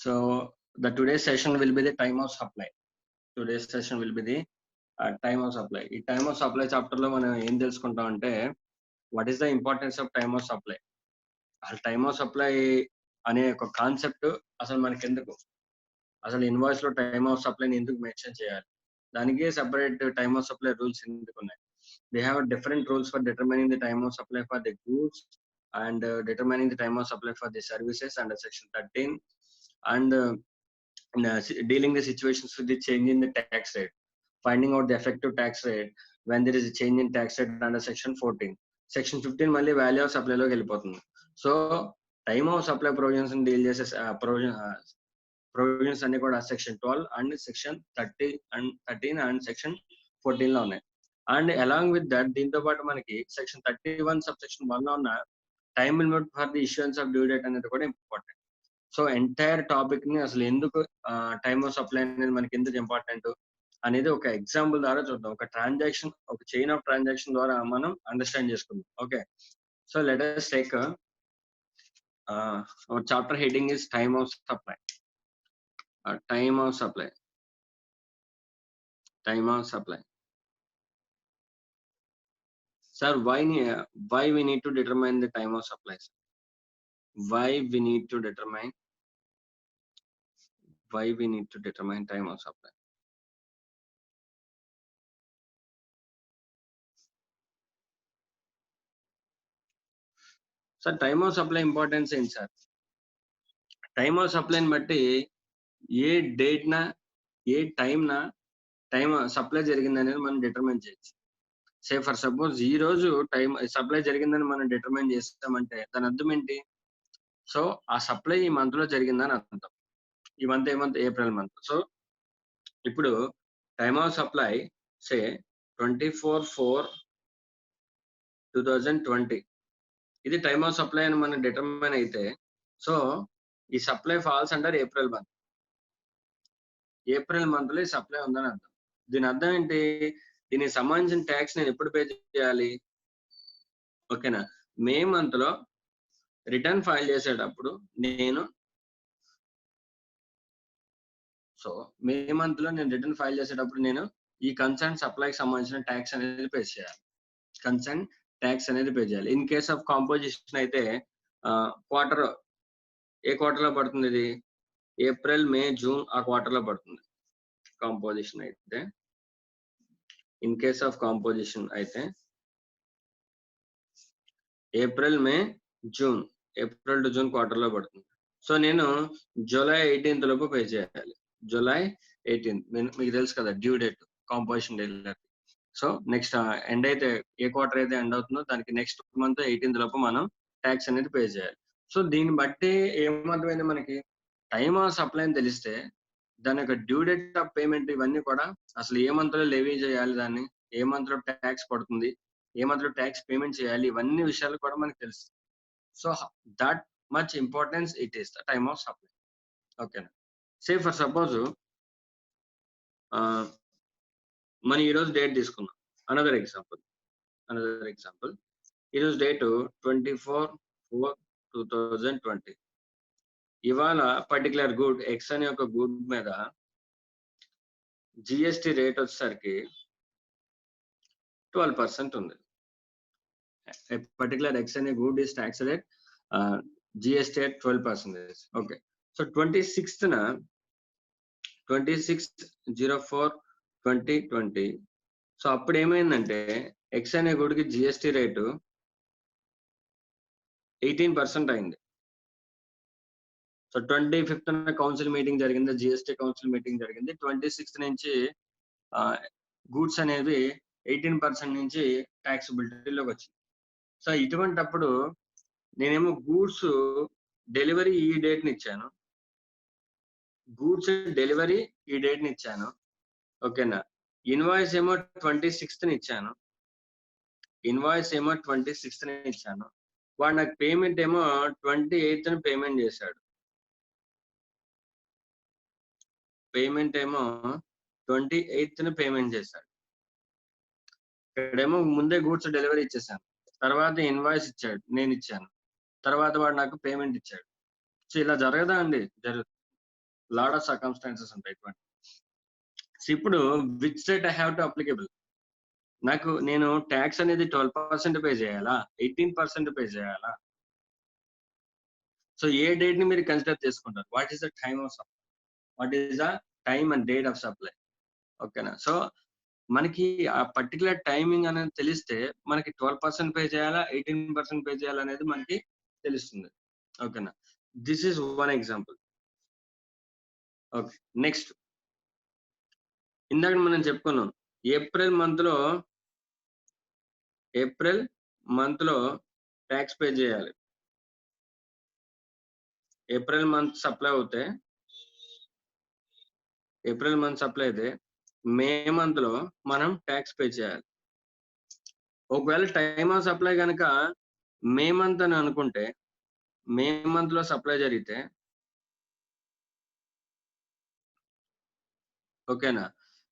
So the today's session will be the time of supply. Today's session will be the time of supply. ఈ time of supply chapter లో మనం ఏం తెలుసుకుంటాం అంటే what is the importance of time of supply. అసలు time of supply అనే ఒక concept అసలు మనకి ఎందుకు, అసలు ఇన్వాయిస్ లో టైమ్ ఆఫ్ సప్లైని ఎందుకు మెన్షన్ చేయాలి, దానికి separate time of supply rules ఎందుకు ఉన్నాయి. They have different rules for determining the time of supply for the goods and determining the time of supply for the services under section 13 and dealing the situations with the change in the tax rate, finding out the effective tax rate when there is a change in tax rate under section 14. Section 15 మళ్ళీ value of supply లోకి వెళ్ళిపోతుంది. So time of supply provisions deal చేసే provisions అన్ని కూడా section 12 and section 13 and section 14 లో ఉన్నాయి. And along with that దీంతో పాటు మనకి సెక్షన్ 31 సబ్ సెక్షన్ 1 లో ఉన్న time limit for the issuance of due date అనేది కూడా ఇంపార్టెంట్. సో ఎంటైర్ టాపిక్ ని అసలు ఎందుకు టైమ్ ఆఫ్ సప్లై అనేది మనకి ఎందుకు ఇంపార్టెంట్ అనేది ఒక ఎగ్జాంపుల్ ద్వారా చూద్దాం. ఒక ట్రాన్సాక్షన్, ఒక చైన్ ఆఫ్ ట్రాన్సాక్షన్ ద్వారా మనం అండర్స్టాండ్ చేసుకుందాం. Okay, so let us take our chapter heading is time of supply. Time of supply. Sir, why we need to determine the time of supply? Why we need to determine time of supply? Sir time of supply importance ఏంటి sir? Time ఆఫ్ సప్లైని బట్టి ఏ date నా ఏ time supply జరిగింది అనేది మనం determine చేయొచ్చు. సే for suppose ఈ రోజు టైం సప్లై జరిగిందని మనం డిటర్మైన్ చేస్తామంటే దాని అర్థం ఏంటి? సో ఆ సప్లై ఈ మంత్ లో జరిగిందని అర్థం. ఈ మంత్ ఏప్రిల్ మంత్. సో ఇప్పుడు టైమ్ ఆఫ్ సప్లై సే 24/4/2020 ఇది టైమ్ ఆఫ్ సప్లై అని మనం డిటర్మైన్ అయితే, సో ఈ supply falls under April month. April month లో ఈ సప్లై ఉందని అర్థం. దీని అర్థం ఏంటి? దీనికి సంబంధించిన ట్యాక్స్ నేను ఎప్పుడు పే చేయాలి? ఓకేనా, మే మంత్ లో రిటర్న్ ఫైల్ చేసేటప్పుడు నేను ఈ కన్సర్న్ సప్లైకి సంబంధించిన ట్యాక్స్ అనేది పే చేయాలి. కన్సర్న్ ట్యాక్స్ అనేది పే చేయాలి. ఇన్ కేస్ ఆఫ్ కాంపోజిషన్ అయితే క్వార్టర్, ఏ క్వార్టర్ లో పడుతుంది? ఇది ఏప్రిల్, మే, జూన్ ఆ క్వార్టర్ లో పడుతుంది. కాంపోజిషన్ అయితే, ఇన్ కేస్ ఆఫ్ కాంపోజిషన్ అయితే April, May, June, April to June quarter లో పడుతుంది. సో నేను జూలై 18th లోపు పే చేయాలి. జూలై 18th మీకు తెలుసు కదా due date composition date. So next end అయితే ఏ క్వార్టర్ అయితే ఎండ్ అవుతుందో దానికి నెక్స్ట్ మంత్ 18th లోపు మనం ట్యాక్స్ అనేది పే చేయాలి. సో దీన్ని బట్టి ఏమర్థమైంది మనకి? టైమ్ ఆఫ్ సప్లై అని తెలిస్తే దాని యొక్క డ్యూ డేట్ ఆఫ్ పేమెంట్ ఇవన్నీ కూడా అసలు ఏ మంత్ లో లెవీ చేయాలి, దాన్ని ఏ మంత్ లో ట్యాక్స్ పడుతుంది, ఏ మంత్ లో ట్యాక్స్ పేమెంట్ చేయాలి, ఇవన్నీ విషయాలు కూడా మనకు తెలుసు. So that much importance it is the time of supply. ఓకేనా, సే ఫర్ సపోజ్ మనం ఈరోజు డేట్ తీసుకున్నాం. అనదర్ ఎగ్జాంపుల్, ఈరోజు డేట్ 24/4/2020. ఇవాళ పర్టికులర్ గుడ్ ఎక్స్ అనే ఒక గుడ్ మీద జిఎస్టి రేట్ వచ్చేసరికి 12% ఉంది. పర్టికులర్ ఎక్స్ అనే good is tax rate GST at 12%. Okay, so 26/04/2020 so అప్పుడు ఏమైందంటే ఎక్స్ అనే గుడికి జిఎస్టి రేటు 18% అయింది. సో 25th కౌన్సిల్ మీటింగ్ జరిగింది, జిఎస్టి కౌన్సిల్ మీటింగ్ జరిగింది. 26th నుంచి గూడ్స్ అనేవి 18% నుంచి ట్యాక్సిబిలిటీలోకి వచ్చింది. సో ఇటువంటప్పుడు నేనేమో గూడ్స్ డెలివరీ ఈ డేట్ని ఇచ్చాను, ఓకేనా. ఇన్వాయిస్ ఏమో 26th ఇచ్చాను, వాడు నాకు పేమెంట్ ఏమో 28th పేమెంట్ చేశాడు. ఇక్కడేమో ముందే గూడ్స్ డెలివరీ ఇచ్చేసాను, తర్వాత ఇన్వాయిస్ ఇచ్చాడు, నేను ఇచ్చాను, తర్వాత వాడు నాకు పేమెంట్ ఇచ్చాడు. సో ఇలా జరగదా అండి? జరుగుతుంది. లాట్ ఆఫ్ సర్కమ్స్టాన్సెస్ ఉంటాయి. సో ఇప్పుడు which date I have to applicable? నేను ట్యాక్స్ అనేది 12% పే చేయాలా, 18% పే చేయాలా? సో ఏ డేట్ ని మీరు కన్సిడర్ చేసుకుంటారు? What is the time of supply? What is the time and date of supply? ఓకేనా? సో మనకి ఆ పర్టికులర్ టైమింగ్ అనేది తెలిస్తే మనకి 12% పే చేయాలా, 18% పే చేయాలా అనేది మనకి తెలుస్తుంది. ఓకేనా? This is one example. Okay, next ఇందాక మనం చెప్పుకున్నాం ఏప్రిల్ మంత్ లో ట్యాక్స్ పే చేయాలి. ఏప్రిల్ మంత్ సప్లై అయితే మే మంత్ లో మనం ట్యాక్స్ పే చేయాలి. ఒకవేళ టైమ్ ఆఫ్ సప్లై కనుక మే మంత్ అని అనుకుంటే, మే మంత్ లో సప్లై జరిగితే ఓకేనా,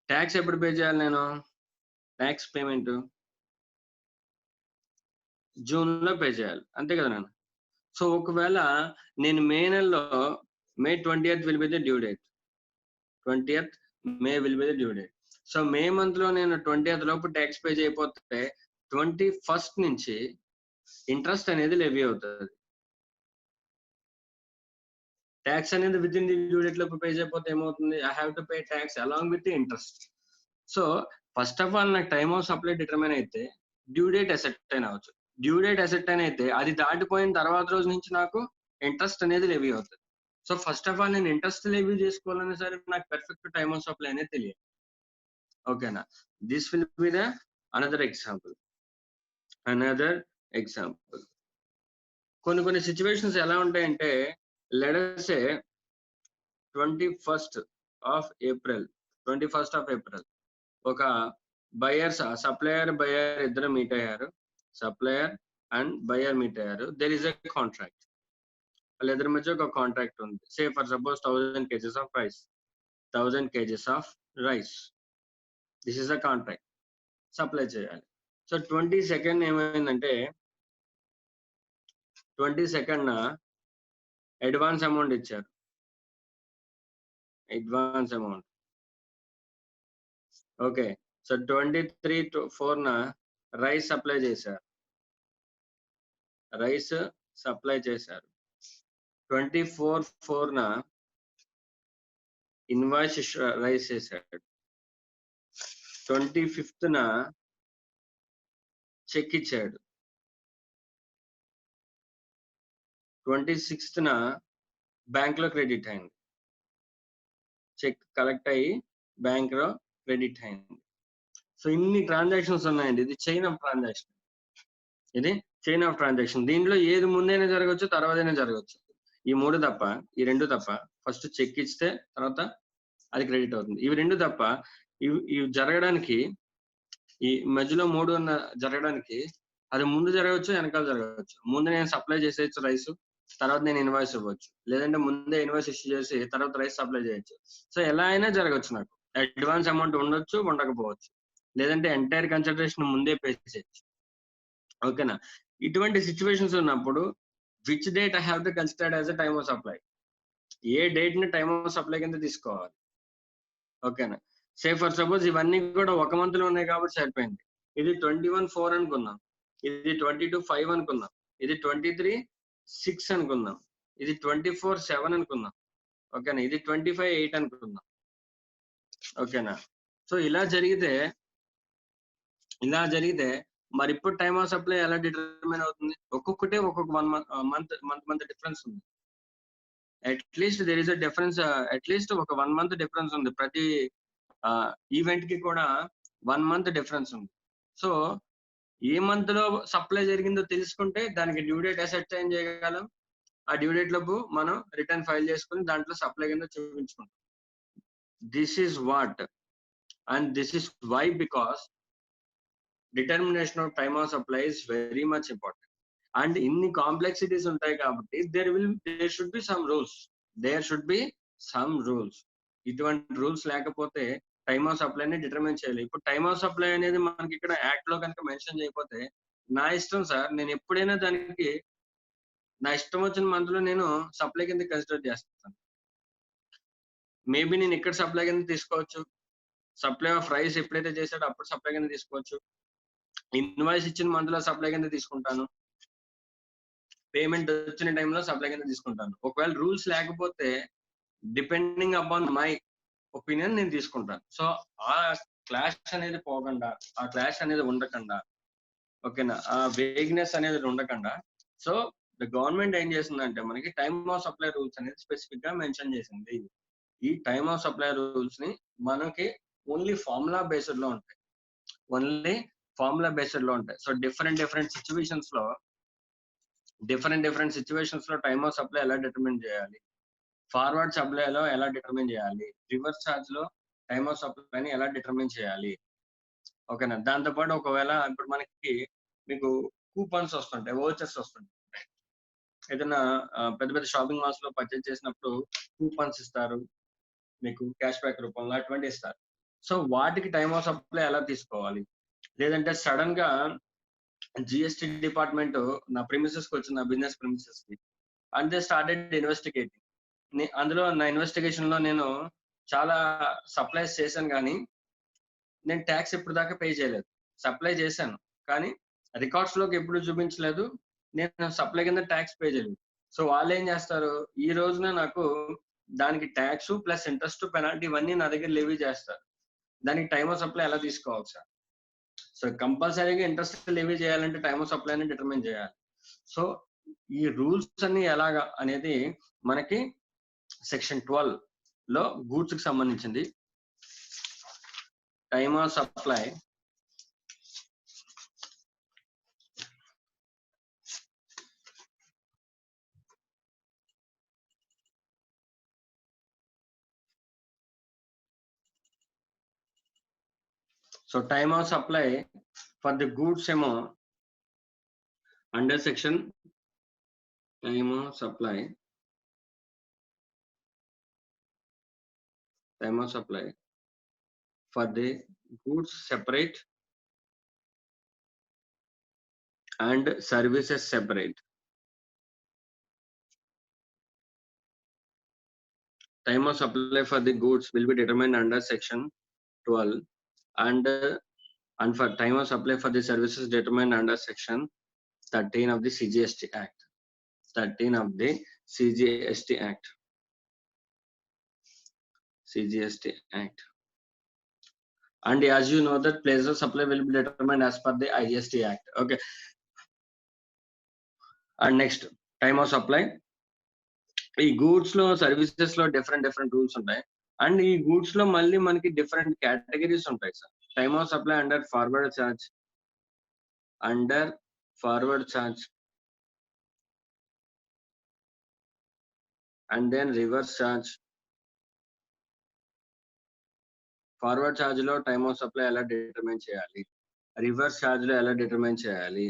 ట్యాక్స్ ఎప్పుడు పే చేయాలి? నేను ట్యాక్స్ పేమెంట్ జూన్ లో పే చేయాలి, అంతే కదా నేను? సో ఒకవేళ నేను మే నెలలో మే 20th will be the due date. 20th May will be the due date. So May month లో నేను 20th లోపు ట్యాక్స్ పే చేయకపోతే 21st నుంచి ఇంట్రెస్ట్ అనేది లెవీ అవుతుంది. ట్యాక్స్ అనేది with in the due date లోపు పే చేయకపోతే ఏమవుతుంది? I have to pay tax along with the interest. So first of all నాకు టైమ్ ఆఫ్ సప్లై డిటర్మైన్ అయితే డ్యూ డేట్ అసెర్టైన్ అవ్వచ్చు. డ్యూ డేట్ అసెర్టైన్ అయితే అది దాటిపోయిన తర్వాత రోజు నుంచి నాకు ఇంట్రెస్ట్ అనేది లెవీ అవుతుంది. సో ఫస్ట్ ఆఫ్ ఆల్ నేను ఇంట్రెస్ట్ లెవీ చేసుకోవాలనే సరే నాకు పర్ఫెక్ట్ టైమ్ ఆఫ్ సప్లై అనేది తెలియదు. ఓకేనా? This will be the another example. కొన్ని సిచ్యువేషన్స్ ఎలా ఉంటాయంటే, let us say 21st of April ఒక సప్లయర్ బయర్ ఇద్దరు మీట్ అయ్యారు. సప్లయర్ అండ్ బయర్ మీట్ అయ్యారు. There is a contract. వాళ్ళిద్దరి మధ్య ఒక కాంట్రాక్ట్ ఉంది. సే for suppose 1000 kgs of rice. 1000 kgs of rice. This is a contract. Supply చేయాలి. So 22nd ఏమైందంటే, 22nd అడ్వాన్స్ అమౌంట్ ఇచ్చారు. Advance amount. Okay. So 23/4 rice supply చేశారు. 24/4 invoice rice చేశాడు. 25th check ఇచ్చాడు. 26th బ్యాంక్ లో credit అయింది. Check collect అయ్యి bank లో క్రెడిట్ అయింది. సో ఇన్ని ట్రాన్సాక్షన్స్ ఉన్నాయండి. ఇది చైన్ ఆఫ్ ట్రాన్సాక్షన్. దీంట్లో ఏది ముందైనా జరగవచ్చు, తర్వాతైనా జరగవచ్చు. ఈ రెండు తప్ప ఫస్ట్ చెక్ ఇస్తే తర్వాత అది క్రెడిట్ అవుతుంది. ఇవి రెండు తప్ప ఇవి జరగడానికి, ఈ మధ్యలో జరగడానికి అది ముందు జరగవచ్చు, వెనకాల జరగవచ్చు. ముందు నేను సప్లై చేసేయచ్చు రైస్, తర్వాత నేను ఇన్వాయిస్ ఇవ్వచ్చు. లేదంటే ముందే ఇన్వాయిస్ ఇష్యూ చేసి తర్వాత రైస్ సప్లై చేయొచ్చు. సో ఎలా అయినా జరగచ్చు. నాకు అడ్వాన్స్ అమౌంట్ ఉండొచ్చు, ఉండకపోవచ్చు. లేదంటే ఎంటైర్ కన్సిడరేషన్ ముందే పే చేయొచ్చు. ఓకేనా? ఇటువంటి సిచ్యువేషన్స్ ఉన్నప్పుడు which date I have to consider as a time of supply? A date ని టైమ్ ఆఫ్ సప్లై కింద తీసుకోవాలి? ఓకేనా? సే ఫర్ సపోజ్ ఇవన్నీ కూడా ఒక మంత్ లో ఉన్నాయి కాబట్టి సరిపోయింది. ఇది 21/4 అనుకుందాం, ఇది 22/5 అనుకుందాం, ఇది 23/6 అనుకుందాం, ఇది 24/7 అనుకుందాం. ఓకేనా? ఇది 25/8 అనుకుందాం. ఓకేనా? సో ఇలా జరిగితే మరి ఇప్పుడు టైమ్ ఆఫ్ సప్లై ఎలా డిటర్మైన్ అవుతుంది? ఒక్కొక్కటే ఒక్కొక్క మంత్ డిఫరెన్స్ ఉంది. At least there is a difference. At least ఒక 1 month డిఫరెన్స్ ఉంది. ప్రతి ఈవెంట్ కి కూడా 1 month డిఫరెన్స్ ఉంది. సో ఏ మంత్ లో సప్లై జరిగిందో తెలుసుకుంటే దానికి డ్యూ డేట్ అసైన్ చేయగలం. ఆ డ్యూ డేట్ లోపు మనం రిటర్న్ ఫైల్ చేసుకుని దాంట్లో సప్లై కింద చూపించుకుంటాం. This is what and this is why, because determination of time of supply is very much important. And ఇన్ని కాంప్లెక్సిటీస్ ఉంటాయి కాబట్టి there should be some rules. ఇటువంటి రూల్స్ లేకపోతే టైమ్ ఆఫ్ సప్లై ని డిటర్మైన్ చేయాలి. ఇప్పుడు టైమ్ ఆఫ్ సప్లై అనేది మనకి ఇక్కడ యాక్ట్ లో కనుక మెన్షన్ చేయకపోతే నా ఇష్టం సార్, నేను ఎప్పుడైనా దానికి నా ఇష్టం వచ్చిన మంత్ లో నేను సప్లై కింద కన్సిడర్ చేస్తాను. మేబీ నేను ఇక్కడ సప్లై కింద తీసుకోవచ్చు. సప్లై ఆఫ్ రైస్ ఎప్పుడైతే చేశాడో అప్పుడు సప్లై కింద తీసుకోవచ్చు. ఇన్వాయిస్ ఇచ్చిన మంత్ లో సప్లై కింద తీసుకుంటాను. పేమెంట్ వచ్చిన టైంలో సప్లై కింద తీసుకుంటాను. ఒకవేళ రూల్స్ లేకపోతే డిపెండింగ్ అపాన్ మై ఒపీనియన్ నేను తీసుకుంటాను. సో ఆ క్లాష్ అనేది పోకుండా, ఆ క్లాష్ అనేది ఉండకుండా, ఓకేనా, ఆ వేగ్నెస్ అనేది ఉండకుండా, సో ద గవర్నమెంట్ ఏం చేసిందంటే మనకి టైమ్ ఆఫ్ సప్లై రూల్స్ అనేది స్పెసిఫిక్ గా మెన్షన్ చేసింది. ఈ టైమ్ ఆఫ్ సప్లై రూల్స్ ని మనకి ఓన్లీ ఫార్ములా బేస్డ్ లో ఉంటాయి. ఓన్లీ ఫార్ములా బేస్డ్ లో ఉంటాయి. సో డిఫరెంట్ సిచ్యువేషన్స్ లో టైమ్ ఆఫ్ సప్లై ఎలా డిటర్మిన్ చేయాలి, ఫార్వర్డ్ సప్లైలో ఎలా డిటర్మిన్ చేయాలి, రివర్స్ ఛార్జ్ లో టైమ్ ఆఫ్ సప్లైని ఎలా డిటర్మిన్ చేయాలి, ఓకేనా. దాంతోపాటు ఒకవేళ ఇప్పుడు మనకి మీకు కూపన్స్ వస్తుంటాయి, వోచర్స్ వస్తుంటాయి. ఏదైనా పెద్ద పెద్ద షాపింగ్ మాల్స్ లో పర్చేజ్ చేసినప్పుడు కూపన్స్ ఇస్తారు, మీకు క్యాష్ బ్యాక్ రూపంలో అటువంటి ఇస్తారు. సో వాటికి టైమ్ ఆఫ్ సప్లై ఎలా తీసుకోవాలి, లేదంటే సడన్ గా జిఎస్టి డిపార్ట్మెంట్ నా ప్రిమిసెస్ కి వచ్చిన, నా బిజినెస్ ప్రిమిసెస్ కి, అండ్ దే స్టార్టెడ్ ఇన్వెస్టిగేటింగ్. అందులో నా ఇన్వెస్టిగేషన్ లో నేను చాలా సప్లైస్ చేశాను, కానీ నేను ట్యాక్స్ ఇప్పుడు దాకా పే చేయలేదు. సప్లై చేశాను కానీ రికార్డ్స్ లోకి ఎప్పుడు చూపించలేదు, నేను సప్లై కింద ట్యాక్స్ పే చేయలేదు. సో వాళ్ళు ఏం చేస్తారు, ఈ రోజున నాకు దానికి ట్యాక్స్ ప్లస్ ఇంట్రెస్ట్ పెనాల్టీ ఇవన్నీ నా దగ్గర లెవీ చేస్తారు. దానికి టైమ్ ఆఫ్ సప్లై ఎలా తీసుకోవాలి సార్? సో కంపల్సరీగా ఇంట్రెస్ట్ లెవీ చేయాలంటే టైమ్ ఆఫ్ సప్లై ని డిటర్మిన్ చేయాలి. సో ఈ రూల్స్ అన్ని ఎలాగా అనేది మనకి సెక్షన్ 12 లో గూడ్స్ కి సంబంధించింది. Time of supply so time of supply for the goods ఏమో under section time of supply for the goods separate and services separate. Time of supply for the goods will be determined under section 12 and for time of supply for the services determined under section 13 of the CGST Act. 13 of the CGST Act. CGST Act. And as you know that place of supply will be determined as per the IGST Act. Okay. And next, time of supply. ఈ goods లో, services లో different rules ఉంటాయి. And ఈ goods లో మళ్ళీ మనకి different categories ఉంటాయి sir. Time of supply under forward charge, and then reverse charge. Forward charge లో టైమ్ ఆఫ్ సప్లై ఎలా డిటర్మైన్ చేయాలి, రివర్స్ ఛార్జ్ లో ఎలా డిటర్మైన్ చేయాలి,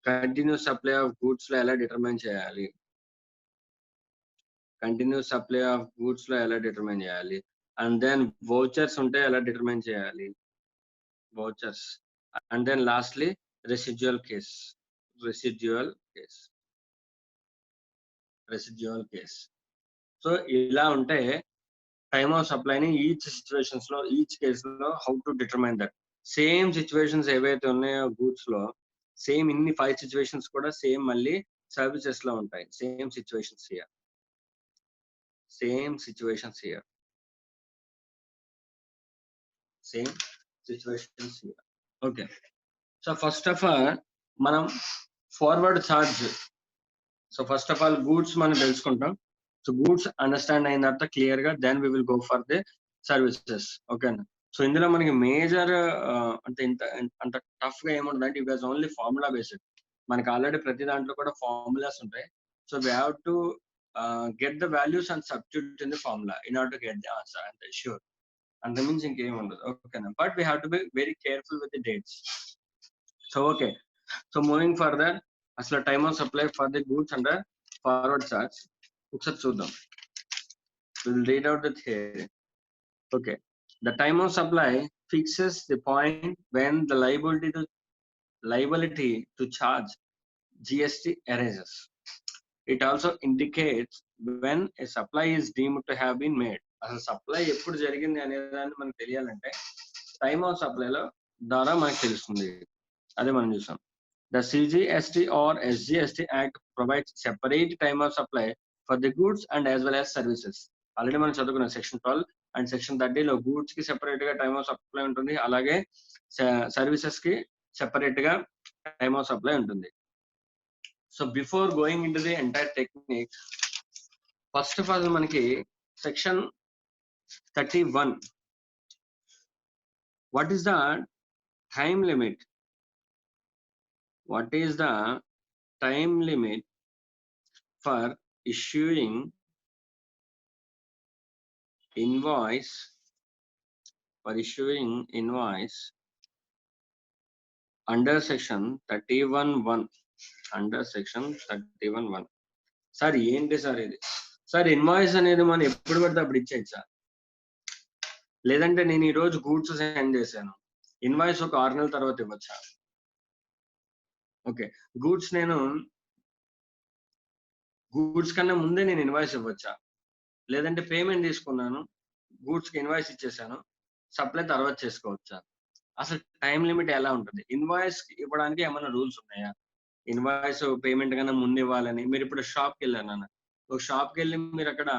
కంటిన్యూస్ సప్లై ఆఫ్ గూడ్స్ లో ఎలా డిటర్మైన్ చేయాలి, కంటిన్యూస్ సప్లై ఆఫ్ గూడ్స్ లో ఎలా డిటర్మైన్ చేయాలి, అండ్ దెన్ వౌచర్స్ ఉంటే ఎలా డిటర్మైన్ చేయాలి, vouchers. And then lastly residual case. So ఇలా ఉంటే టైమ్ ఆఫ్ సప్లైని ఈచ్ సిచ్యువేషన్స్ లో, ఈచ్ కేస్ లో how to determine that. Same situations ఏవైతే ఉన్నాయో గూడ్స్ లో, సేమ్ ఇన్ని 5 సిచ్యువేషన్స్ కూడా సేమ్ మళ్ళీ సర్వీసెస్ లో ఉంటాయి. Same situations here. Okay. So first of all మనం forward charge. So first of all goods మనం తెలుసుకుంటాం. సో గూడ్స్ అండర్స్టాండ్ అయిన తర్వాత క్లియర్ గా then we will go for the services. ఓకేనా. సో ఇందులో మనకి మేజర్ అంటే అంత టఫ్ గా ఏముంటుంది అంటే it was only formula based. మనకి ఆల్రెడీ ప్రతి దాంట్లో కూడా ఫార్ములాస్ ఉంటాయి. So we have to get the values and substitute in the formula in order to get the answer. అంతే, షూర్. అంతకుమించి ఇంకేం ఉండదు. ఓకేనా. But we have to be very careful with the dates. So okay. So moving further, అసలు time of supply for the goods under forward charge ఒకసారి చూద్దాం. We'll read out the theory. Okay. The time of supply fixes the point when the liability to charge GST arises. It also indicates when a supply is deemed to have been made. అసలు supply ఎప్పుడు జరిగింది అనే దాన్ని మనకు తెలియాలంటే time of సప్లైలో ద్వారా మనకు తెలుస్తుంది. అదే మనం చూసాం. The CGST or SGST Act provides separate time of supply for the goods and as well as services. Already మనం చదువుకున్నాం సెక్షన్ 12 అండ్ సెక్షన్ 30 లో గూడ్స్ కి సెపరేట్ గా టైమ్ ఆఫ్ సప్లై ఉంటుంది, అలాగే సర్వీసెస్ కి సెపరేట్ గా టైమ్ ఆఫ్ సప్లై ఉంటుంది. So before going into the entire technique, first of all మనకి section 31, what is the time limit? What is the time limit for issuing invoice under section 31(1), under section 31(1). Sir ఏంటి sir ఇది? Sir invoice అనేది మనం ఎప్పుడు పడితే అప్పుడు ఇచ్చేయచ్చా? లేదంటే నేను ఈ రోజు గూడ్స్ సెండ్ చేశాను, ఇన్వాయిస్ ఒక 6 నెలల తర్వాత ఇవ్వచ్చా? ఓకే, గూడ్స్ కన్నా ముందే నేను ఇన్వాయిస్ ఇవ్వచ్చా? లేదంటే పేమెంట్ తీసుకున్నాను, గూడ్స్ కి ఇన్వాయిస్ ఇచ్చేసాను, సప్లై తర్వాత చేసుకోవచ్చా? అసలు టైం లిమిట్ ఎలా ఉంటుంది? ఇన్వాయిస్ ఇవ్వడానికి ఏమైనా రూల్స్ ఉన్నాయా? ఇన్వాయిస్ పేమెంట్ కన్నా ముందు ఇవ్వాలని. మీరు ఇప్పుడు షాప్కి వెళ్ళాను అన్న, ఒక షాప్కి వెళ్ళి మీరు అక్కడ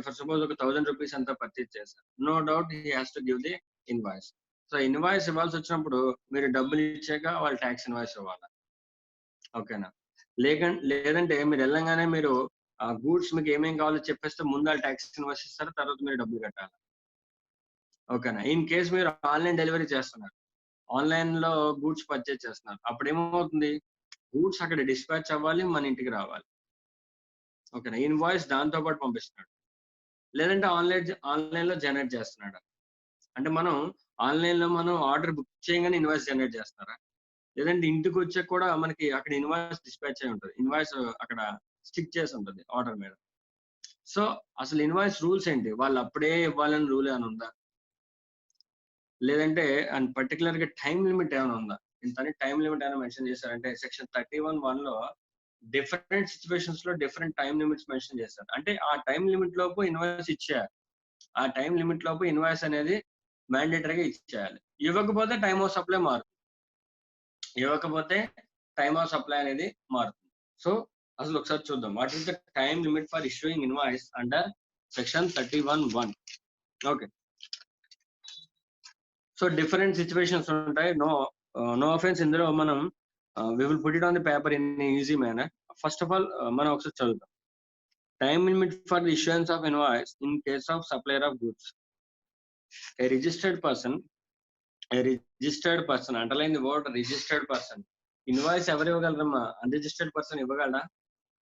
ఫర్ సపోజ్ ఒక 1000 రూపీస్ అంతా పర్చేజ్ చేశారు, no doubt he has to give the invoice. So invoice ఇవ్వాల్సి వచ్చినప్పుడు మీరు డబ్బులు ఇచ్చాక వాళ్ళు ట్యాక్స్ ఇన్వాయిస్ ఇవ్వాలా? ఓకేనా? లేదంటే మీరు వెళ్ళంగానే మీరు ఆ గూడ్స్ మీకు ఏమేం కావాలో చెప్పేస్తే ముందు వాళ్ళు ట్యాక్స్ ఇన్వాయిస్ ఇస్తారు, తర్వాత మీరు డబ్బులు కట్టాలి. ఓకేనా? ఇన్ కేస్ మీరు ఆన్లైన్ డెలివరీ చేస్తున్నారు, ఆన్లైన్ లో గూడ్స్ పర్చేజ్ చేస్తున్నారు, అప్పుడు ఏమవుతుంది? గూడ్స్ అక్కడ డిస్పాచ్ అవ్వాలి, మన ఇంటికి రావాలి. ఓకేనా? ఇన్వాయిస్ దాంతో పాటు పంపిస్తున్నాడు. లేదంటే ఆన్లైన్ లో జనరేట్ చేస్తున్నాడు. అంటే మనం ఆన్లైన్ లో మనం ఆర్డర్ బుక్ చేయగానే ఇన్వాయిస్ జనరేట్ చేస్తారా? లేదంటే ఇంటికి వచ్చాక కూడా మనకి అక్కడ ఇన్వాయిస్ డిస్పాచ్ అయి ఉంటుంది, ఇన్వాయిస్ అక్కడ స్టిక్ చేసి ఉంటుంది ఆర్డర్ మీద. సో అసలు ఇన్వాయిస్ రూల్స్ ఏంటి? వాళ్ళు అప్పుడే ఇవ్వాలని రూల్ ఏమైనా ఉందా? లేదంటే అండ్ పర్టికులర్ గా టైం లిమిట్ ఏమైనా ఉందా? ఇంతని టైం లిమిట్ ఏమైనా మెన్షన్ చేశారంటే సెక్షన్ 31(1) లో డిఫరెంట్ సిచ్యువేషన్స్ లో డిఫరెంట్ టైం లిమిట్స్ మెన్షన్ చేస్తారు. అంటే ఆ టైం లిమిట్ లోపు ఇన్వాయిస్ ఇచ్చేయాలి, ఆ టైం లిమిట్ లోపు ఇన్వాయిస్ అనేది మ్యాండేటరీగా ఇచ్చేయాలి. ఇవ్వకపోతే టైమ్ ఆఫ్ సప్లై మారుతుంది, అనేది మారుతుంది. సో అసలు ఒకసారి చూద్దాం, what is the time limit for issuing invoice under section 31(1). Okay, so different situations ఉంటాయి. నో ఆఫెన్స్, ఇందులో మనం we will put it on the paper in easy manner. First of all మనం ఒకసారి చదువుతాం. Time limit for the issuance of invoice in case of supplier of goods. A registered person, underline the word registered person. Invoice ఎవరు ఇవ్వగలరమ్మా? Unregistered person ఇవ్వగలరా?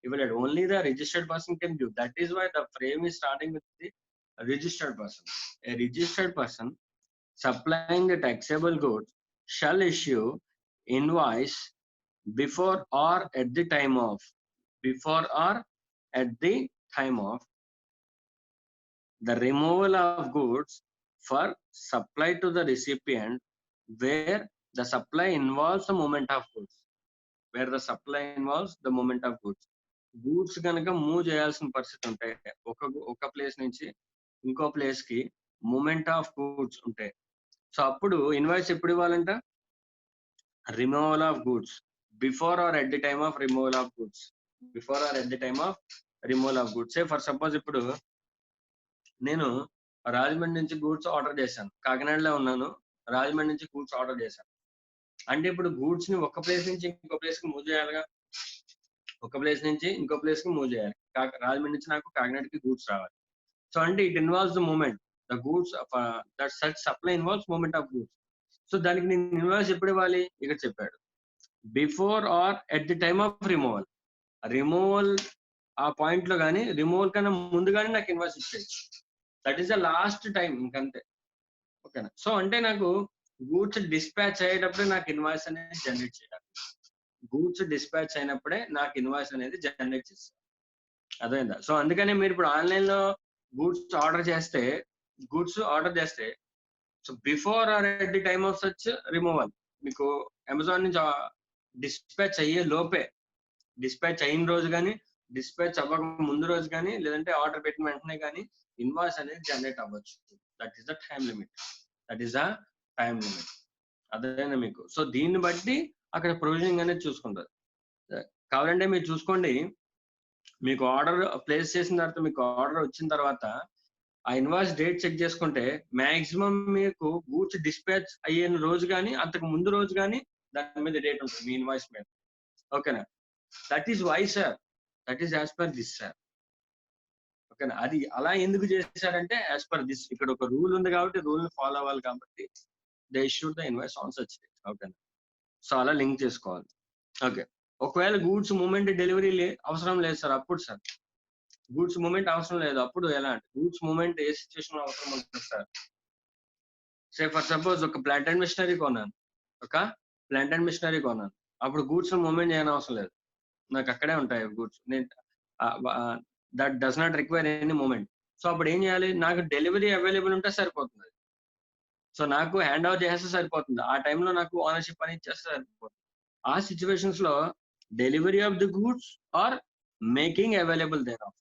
ఇవ్వలేడు. Only the registered person can give. That is why the frame is starting with the registered person. A registered person supplying the taxable goods shall issue invoice before or at the time of the removal of goods for supply to the recipient where the supply involves the movement of goods. Goods కనుక move చేయాల్సిన పరిస్థితి ఉంటాయి, ఒక place నుంచి ఇంకో place కి movement of goods ఉంటాయి. So అప్పుడు ఇన్వాయిస్ ఎప్పుడు ఇవ్వాలంట? Removal of goods before or at the time of removal of goods. Say for suppose ఇప్పుడు నేను రాజమండ్రి నుంచి గూడ్స్ ఆర్డర్ చేశాను, కాకినాడలో ఉన్నాను, రాజమండ్రి నుంచి గూడ్స్ ఆర్డర్ చేశాను. అంటే ఇప్పుడు గూడ్స్ ని ఒక ప్లేస్ నుంచి ఇంకో ప్లేస్ కి మూవ్ చేయాలిగా, ఒక ప్లేస్ నుంచి ఇంకో ప్లేస్ కి మూవ్ చేయాలి. రాజమండ్రి నుంచి నాకు కాకినాడకి గూడ్స్ రావాలి. సో అంటే it involves the movement, the goods that such supply involves movement of goods. So దానికి నేను ఇన్వాయిస్ ఎప్పుడు ఇవ్వాలి? ఇక్కడ చెప్పాడు, before or at the time of removal ఆ పాయింట్ లో కానీ రిమూవల్ కన్నా ముందు కానీ నాకు ఇన్వాయిస్ ఇచ్చేది. That is the last time, ఇంకంతే. ఓకేనా? సో అంటే నాకు గూడ్స్ డిస్పాచ్ అయ్యేటప్పుడే నాకు ఇన్వాయిస్ అనేది జనరేట్ చేయాలి. అర్థమైందా? సో అందుకనే మీరు ఇప్పుడు ఆన్లైన్ లో గూడ్స్ ఆర్డర్ చేస్తే so before or at the time of such removal, మీకు అమెజాన్ నుంచి డిస్పాచ్ అయిన రోజు కానీ డిస్పాచ్ అవ్వక ముందు రోజు కానీ లేదంటే ఆర్డర్ పెట్టిన వెంటనే కానీ ఇన్వాయిస్ అనేది జనరేట్ అవ్వచ్చు. That is the time limit. That is the time limit. అదేనా మీకు. సో దీన్ని బట్టి అక్కడ ప్రొవిజనింగ్ అనేది చూసుకుంటారు. కావాలంటే మీరు చూసుకోండి, మీకు ఆర్డర్ ప్లేస్ చేసిన తర్వాత మీకు ఆర్డర్ వచ్చిన తర్వాత ఆ ఇన్వాయిస్ డేట్ చెక్ చేసుకుంటే మాక్సిమం మీకు గూడ్స్ డిస్పాచ్ అయ్యిన రోజు కానీ అంతకు ముందు రోజు కానీ దాని మీద డేట్ ఉంటుంది మీ ఇన్వాయిస్ మీద. ఓకేనా. That is why sir, that is as per this sir. ఓకేనా. అది అలా ఎందుకు చేశారంటే యాజ్ పర్ దిస్, ఇక్కడ ఒక రూల్ ఉంది కాబట్టి రూల్ ని ఫాలో అవ్వాలి కాబట్టి they issued the invoice on such date. ఓకేనా. సో అలా లింక్ చేసుకోవాలి. ఓకే. ఒకవేళ గూడ్స్ మూమెంట్ డెలివరీ అవసరం లేదు సార్, అప్పుడు సార్ గూడ్స్ మూమెంట్ అవసరం లేదు, అప్పుడు ఎలా అంటే గూడ్స్ మూమెంట్ ఏ సిచ్యువేషన్ అవసరం ఉంటుంది సార్. సే ఫర్ సపోజ్ ఒక ప్లాంట్ అండ్ మిషనరీ కొన్నాను, అప్పుడు గూడ్స్ మూమెంట్ చేయని అవసరం లేదు, నాకు అక్కడే ఉంటాయి గూడ్స్. నేను that does not require any movement. So అప్పుడు ఏం చేయాలి, నాకు డెలివరీ అవైలబుల్ ఉంటే సరిపోతుంది. సో నాకు హ్యాండ్ ఓవర్ చేస్తే సరిపోతుంది, ఆ టైంలో నాకు ఓనర్షిప్ అని ఇచ్చేస్తే సరిపోతుంది. ఆ సిచ్యువేషన్స్ లో delivery of the goods or making available thereof,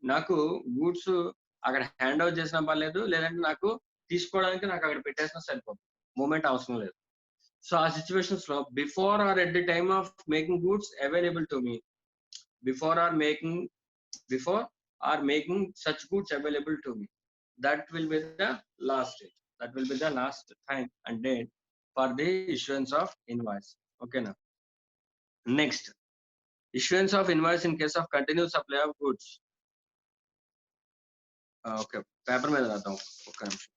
నాకు గూడ్స్ అక్కడ హ్యాండ్ ఓవర్ చేసినా పర్లేదు, లేదంటే నాకు తీసుకోవడానికి నాకు అక్కడ పెట్టేసినా సరిపోతుంది, మూమెంట్ అవసరం లేదు. సో ఆ సిచ్యువేషన్స్ లో before or at the time of making goods available to me, before or making such goods available to me, that will be the last stage, that will be the last time and date for the issuance of invoice. Okay now, next, issuance of invoice in case of continuous supply of goods. Okay, paper మీద రాద్దాం ఒక్క నిమిషం.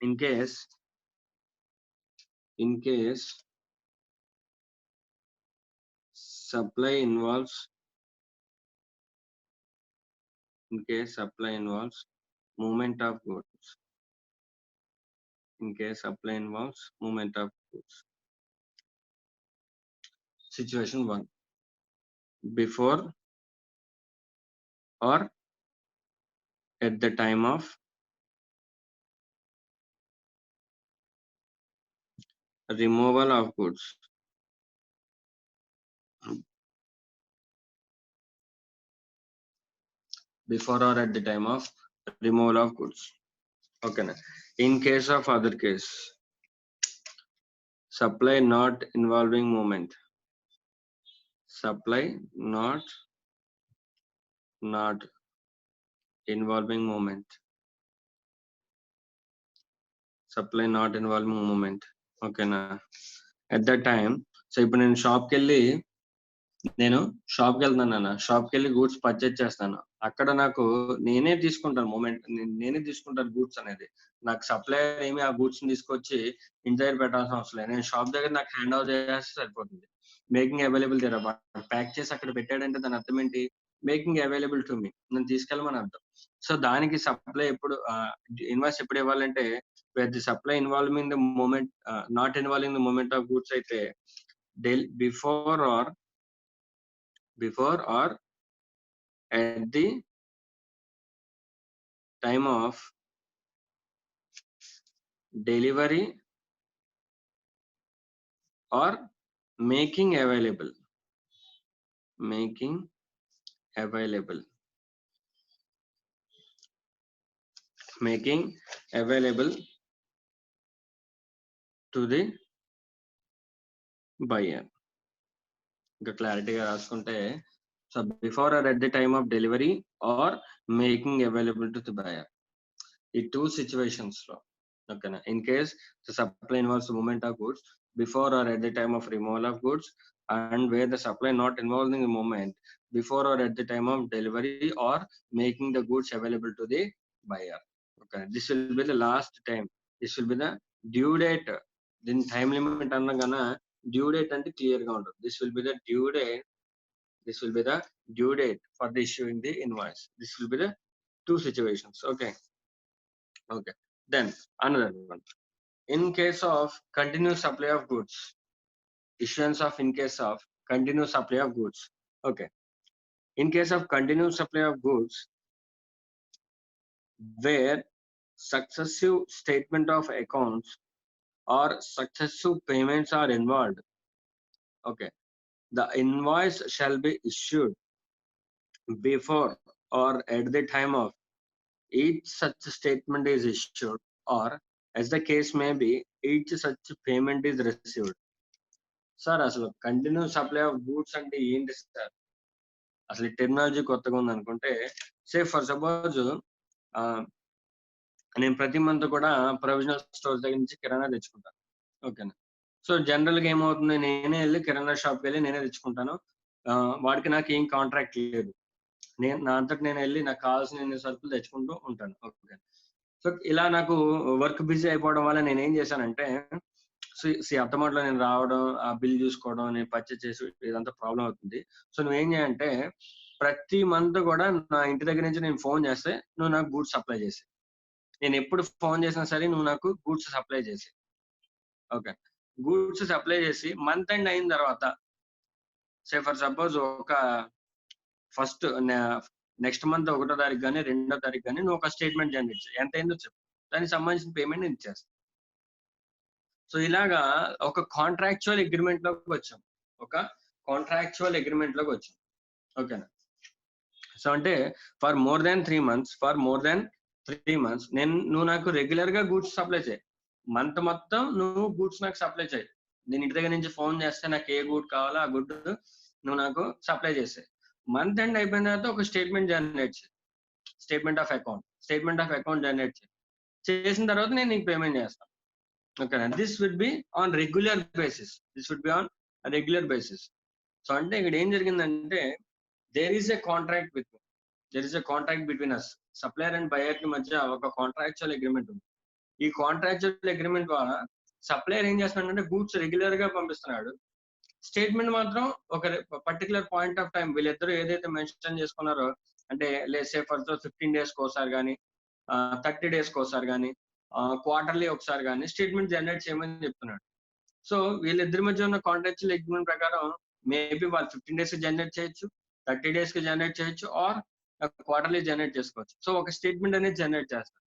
in case supply involves movement of goods, situation 1, before or at the time of removal of goods, before or at the time of removal of goods. Okay na. In case of other case, supply not involving movement, supply not involving movement, supply not involving movement. Okay na. At that time, so ఇప్పుడు నేను షాప్కి వెళ్తున్నాను, షాప్కి వెళ్ళి goods purchase చేస్తాను, అక్కడ నాకు నేనే తీసుకుంటాను గూడ్స్ అనేది, నాకు సప్లయర్ ఏమి ఆ గూడ్స్ తీసుకొచ్చి ఇంటి దగ్గర పెట్టాల్సిన అవసరం లేదు, నేను షాప్ దగ్గర నాకు హ్యాండ్ ఓవర్ చేస్తే సరిపోతుంది. మేకింగ్ అవైలబుల్ దగ్గర ప్యాక్ చేసి అక్కడ పెట్టాడంటే దాని అర్థం ఏంటి, మేకింగ్ అవైలబుల్ టు మీ, నేను తీసుకెళ్ళమని అర్థం. సో దానికి సప్లై ఎప్పుడు ఇన్వాయిస్ ఎప్పుడు ఇవ్వాలంటే the supply involving the movement, not involving the movement of goods అయితే before or at the time of delivery or making available to the buyer. ఇంకా క్లారిటీగా రాసుకుంటే, so before or at the time of delivery or making available to the buyer, ఈ 2 situations లో. ఓకేనా. In case the supply involves movement of goods before or at the time of removal of goods, and where the supply not involving the movement before or at the time of delivery or making the goods available to the buyer. Okay, this will be the last time, this will be the due date. Then time limit annagana due date ante clear ga untundi, this will be the due date for the issuing the invoice. This will be the 2 situations. Okay. Then another one, in case of continuous supply of goods, issuance of in case of continuous supply of goods. Okay, in case of continuous supply of goods where successive statement of accounts or successive payments are involved. Okay, the invoice shall be issued before or at the time of each such statement is issued, or as the case may be, each such payment is received. Sir అసలు continuous supply of goods అంటే ఏంటి sir? అసలు ఈ technology కొత్తగా ఉంది అనుకుంటే, సే for suppose నేను ప్రతి మంత్ కూడా ప్రొవిజనల్ స్టోర్స్ దగ్గర నుంచి కిరాణా తెచ్చుకుంటాను. ఓకేనా. సో జనరల్‌గా ఏమవుతుంది, నేనే ఎళ్లి కిరాణా షాప్‌కి వెళ్లి నేనే తెచ్చుకుంటాను. వాడికి నాకు ఏం కాంట్రాక్ట్ లేదు. నేను నా అంతట నేను ఎళ్లి నాకు కావాల్సిన సరుకులు తెచ్చుకుంటూ ఉంటాను. ఓకే. సో ఇలా నాకు వర్క్ బిజీ అయిపోవడం వల్ల నేనేం చేశానంటే, అత్తమాటలో నేను రావడం, ఆ బిల్ చూసుకోవడం, నేను పర్చేజ్ చేసి ఇదంతా ప్రాబ్లమ్ అవుతుంది. సో నువ్వేం చేయంటే, ప్రతి మంత్ కూడా నా ఇంటి దగ్గర నుంచి నేను ఫోన్ చేస్తే నువ్వు నాకు గూడ్స్ సప్లై చేసేయి. నేను ఎప్పుడు ఫోన్ చేసినా సరే నువ్వు నాకు గూడ్స్ సప్లై చేసేయి. ఓకే. గూడ్స్ సప్లై చేసి మంత్ ఎండ్ అయిన తర్వాత, సే ఫర్ సపోజ్ ఒక ఫస్ట్ నెక్స్ట్ మంత్ 1వ తారీఖు గాని, 2వ తారీఖు గాని నువ్వు ఒక స్టేట్మెంట్ జనరేట్ చెయి. ఎంతయిందో చెప్పు. దానికి సంబంధించిన పేమెంట్ నేను ఇచ్చేస్తా. సో ఇలాగా ఒక కాంట్రాక్చువల్ అగ్రీమెంట్ లోకి వచ్చాం. ఒక కాంట్రాక్చువల్ అగ్రీమెంట్ లోకి వచ్చాం. ఓకేనా. సో అంటే ఫర్ మోర్ దాన్ 3 మంత్స్ నువ్వు నాకు రెగ్యులర్ గా గూడ్స్ సప్లై చేయి. మంత్ మొత్తం నువ్వు గూడ్స్ నాకు సప్లై చేయి. నేను ఇంటి దగ్గర నుంచి ఫోన్ చేస్తే నాకు ఏ గుడ్ కావాలో ఆ గుడ్ నువ్వు నాకు సప్లై చేసే. మంత్ ఎండ్ అయిపోయిన తర్వాత ఒక స్టేట్మెంట్ జనరేట్ చేయి. స్టేట్మెంట్ ఆఫ్ అకౌంట్ జనరేట్ చేయి. చేసిన తర్వాత నేను నీకు పేమెంట్ చేస్తాను. ఓకేనా. This would be on regular basis. So అంటే ఇక్కడ ఏం జరిగిందంటే, there is a contract between us. Supplier and buyer కి మధ్య ఒక కాంట్రాక్చువల్ అగ్రిమెంట్ ఉంది. ఈ కాంట్రాక్చువల్ అగ్రిమెంట్ ద్వారా సప్లయర్ ఏం చేస్తున్నాడంటే గూడ్స్ రెగ్యులర్ గా పంపిస్తున్నాడు. స్టేట్మెంట్ మాత్రం ఒక పర్టికులర్ పాయింట్ ఆఫ్ టైం వీళ్ళిద్దరూ ఏదైతే మెన్షన్ చేసుకున్నారో, అంటే సే ఫర్ 15 days ఒకసారి కానీ, 30 days ఒకసారి కానీ, క్వార్టర్లీ ఒకసారి కానీ స్టేట్మెంట్ జనరేట్ చేయమని చెప్తున్నాడు. సో వీళ్ళిద్దరి మధ్య ఉన్న కాంట్రాక్చువల్ అగ్రిమెంట్ ప్రకారం మేబీ వాళ్ళు 15 days జనరేట్ చేయొచ్చు, 30 days జనరేట్ చేయొచ్చు, ఆర్ క్వార్టర్లీ జనరేట్ చేసుకోవచ్చు. సో ఒక స్టేట్మెంట్ అనేది జనరేట్ చేస్తారు.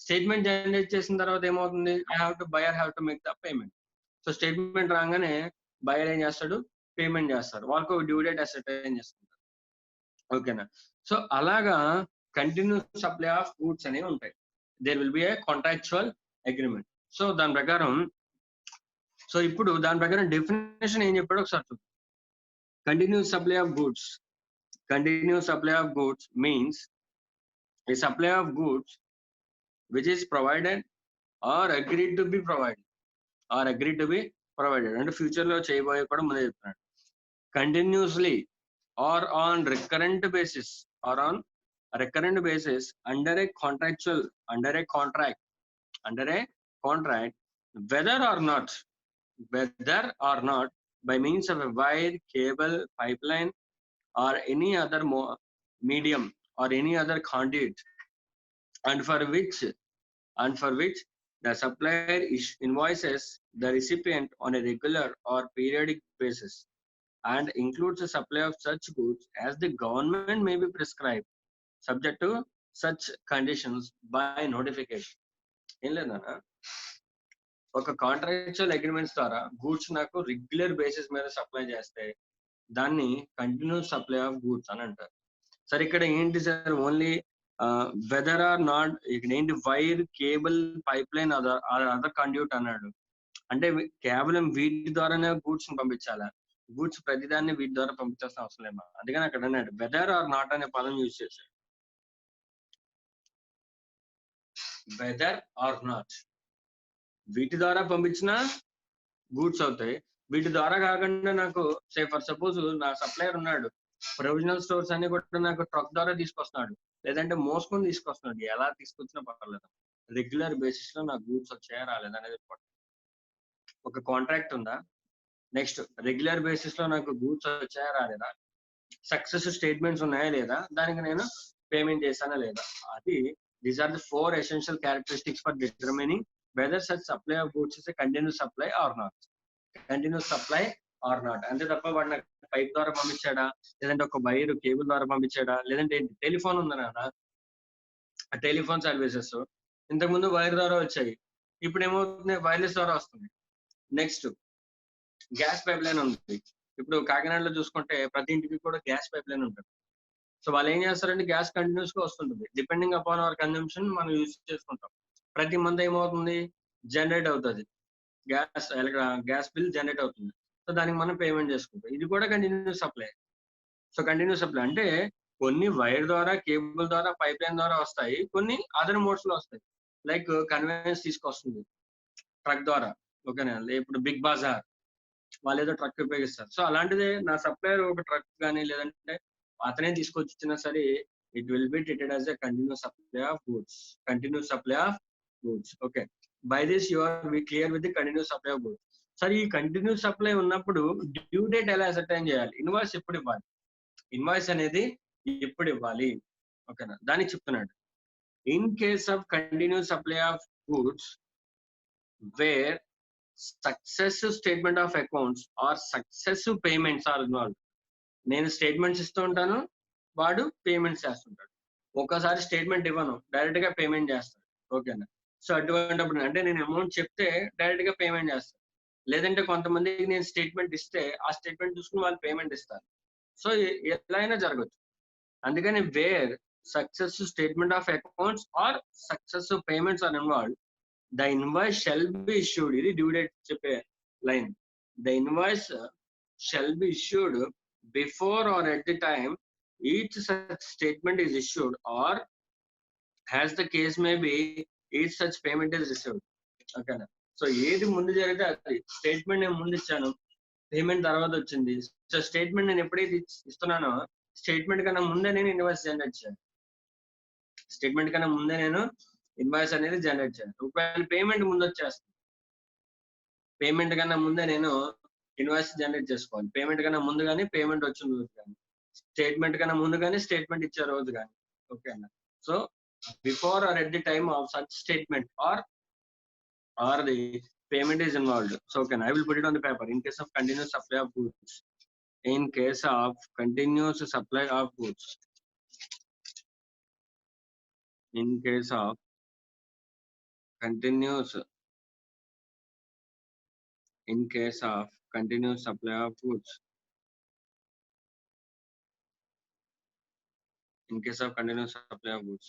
స్టేట్మెంట్ జనరేట్ చేసిన తర్వాత ఏమవుతుంది, buyer have to make the payment. So statement రాగానే బయర్ ఏం చేస్తాడు, పేమెంట్ చేస్తారు. వాళ్ళకు డ్యూ డేట్ అసైన్ చేసుకుంటారు. ఓకేనా. సో అలాగా కంటిన్యూస్ సప్లై ఆఫ్ గూడ్స్ అనేవి ఉంటాయి. There will be a contractual agreement. So దాని ప్రకారం ఇప్పుడు దాని ప్రకారం డెఫినేషన్ ఏం చెప్పాడో ఒకసారి చూద్దాం. Continuous supply of goods means a supply of goods which is provided or agreed to be provided అంటే ఫ్యూచర్ లో చేయబోయే కూడా ముందే చెప్తున్నాడు. Continuously or on recurrent basis under a contract whether or not by means of a wire, cable, pipeline or any other medium or any other conduit, and for which the supplier invoices the recipient on a regular or periodic basis, and includes the supply of such goods as the government may be prescribed, subject to such conditions by notification. ఏం లేదన్నా, ఒక contractual agreements ద్వారా goods నాకు regular basis మీద supply చేస్తే దాన్ని continuous supply of goods అని అంటారు. సరే ఇక్కడ ఏంటి sir, only whether or not, ఇక్కడ ఏంటి wire, cable, pipeline, other conduit అన్నాడు. అంటే కేవలం వీటి ద్వారానే గూడ్స్ పంపించాలా? గూడ్స్ ప్రతిదాన్ని వీటి ద్వారా పంపించాల్సిన అవసరం లేదు. అందుకని అక్కడ అన్నాడు వెదర్ ఆర్ నాట్ అనే పదం యూజ్ చేశాడు. వెదర్ ఆర్ నాట్, వీటి ద్వారా పంపించిన గూడ్స్ అవుతాయి. వీటి ద్వారా కాకుండా నాకు సే ఫర్ సపోజ్ నా సప్లయర్ ఉన్నాడు, ప్రొవిజనల్ స్టోర్స్ అన్ని కూడా నాకు ట్రక్ ద్వారా తీసుకొస్తున్నాడు, లేదంటే మోసుకొని తీసుకొస్తున్నాడు, ఎలా తీసుకొచ్చినా పర్లేదు, రెగ్యులర్ బేసిస్ లో నాకు గూడ్స్ వచ్చాయా రాలేదా అనేది ఒక కాంట్రాక్ట్ ఉందా, నెక్స్ట్ రెగ్యులర్ బేసిస్ లో నాకు గూడ్స్ వచ్చాయా రాలేదా, సక్సెస్ స్టేట్మెంట్స్ ఉన్నాయా లేదా, దానికి నేను పేమెంట్ చేశానా లేదా. అది these are the 4 essential characteristics for determining whether such supply of goods is a continuous supply or not. అంతే తప్ప వాడు నాకు పైప్ ద్వారా పంపించాడా, లేదంటే ఒక వైర్ కేబుల్ ద్వారా పంపించాడా, లేదంటే టెలిఫోన్ ఉందన్నా, ఆ టెలిఫోన్ సర్వీసెస్ ఇంతకుముందు వైర్ ద్వారా వచ్చాయి, ఇప్పుడు ఏమవుతుంది వైర్లెస్ ద్వారా వస్తుంది. నెక్స్ట్ గ్యాస్ పైప్ లైన్ ఉంది, ఇప్పుడు కాకినాడలో చూసుకుంటే ప్రతి ఇంటికి కూడా గ్యాస్ పైప్ లైన్ ఉంటుంది. సో వాళ్ళు ఏం చేస్తారంటే గ్యాస్ కంటిన్యూస్ గా వస్తుంటుంది. డిపెండింగ్ అపాన్ అవర్ కన్జంప్షన్ మనం యూజ్ చేసుకుంటాం. ప్రతి మంత్ ఏమవుతుంది, జనరేట్ అవుతుంది గ్యాస్ బిల్ జనరేట్ అవుతుంది. సో దానికి మనం పేమెంట్ చేసుకుంటాం. ఇది కూడా continuous supply. So continuous supply అంటే కొన్ని వైర్ ద్వారా, కేబుల్ ద్వారా, పైప్ లైన్ ద్వారా వస్తాయి, కొన్ని అదర్ మోడ్స్ లో వస్తాయి. లైక్ కన్వీనియన్స్ తీసుకొస్తుంది ట్రక్ ద్వారా. ఓకేనా, ఇప్పుడు బిగ్ బజార్ వాళ్ళు ఏదో ట్రక్ ఉపయోగిస్తారు. సో అలాంటిదే నా సప్లయర్ ఒక ట్రక్ కానీ లేదంటే అతనే తీసుకొచ్చి ఇచ్చినా సరే, it will be treated as a continuous supply of goods. Continuous supply of goods. Okay, by this you are clear with the continuous supply of goods. సరే, ఈ కంటిన్యూస్ సప్లై ఉన్నప్పుడు డ్యూ డేట్ ఎలా అసర్టైన్ చేయాలి? Invoice ఎప్పుడు ఇవ్వాలి? Invoice అనేది ఎప్పుడు ఇవ్వాలి? ఓకేనా, దానికి చెప్తున్నాడు. In case of continuous supply of goods where successive statement of accounts or successive payments are involved. నేను స్టేట్మెంట్స్ ఇస్తూ ఉంటాను, వాడు పేమెంట్స్ చేస్తుంటాడు. ఒక్కసారి స్టేట్మెంట్ ఇవ్వను, డైరెక్ట్ గా పేమెంట్ చేస్తాడు. ఓకేనా, సో అటువంటిప్పుడు అంటే నేను అమౌంట్ చెప్తే డైరెక్ట్ గా పేమెంట్ చేస్తాను. లేదంటే కొంతమందికి నేను స్టేట్మెంట్ ఇస్తే ఆ స్టేట్మెంట్ చూసుకుని వాళ్ళు పేమెంట్ ఇస్తారు. సో ఎలా అయినా జరగచ్చు. అందుకని where successive statement of accounts or successive payments are involved, the invoice shall be issued. ఇది డ్యూ డేట్ చెప్పే line. The invoice shall be issued before or at the time each such statement is issued, or as the case may be, each such payment is received. ఓకేనా, so ఏది ముందు జరిగితే అది. Statement నేను ముందు ఇచ్చాను, payment తర్వాత వచ్చింది. సో స్టేట్మెంట్ నేను ఎప్పుడైతే ఇస్తున్నానో, స్టేట్మెంట్ కన్నా ముందే నేను ఇన్వాయిస్ జనరేట్ చేయాలి. స్టేట్మెంట్ కన్నా ముందే నేను ఇన్వాయిస్ అనేది జనరేట్ చేయాలి. ఒకవేళ పేమెంట్ ముందు వచ్చేస్తుంది, పేమెంట్ కన్నా ముందే నేను ఇన్వాయిస్ జనరేట్ చేసుకోవాలి. పేమెంట్ కన్నా ముందు కానీ, పేమెంట్ వచ్చిన రోజు కానీ, స్టేట్మెంట్ కన్నా ముందు కానీ, స్టేట్మెంట్ ఇచ్చే రోజు కానీ. ఓకే అన్న, so before or at the time of such statement or the payment is involved. So okay, I will put it on the paper. In case of continuous supply of goods, in case of continuous supply of goods, in case of continuous in case of continuous supply of goods, in case of continuous supply of goods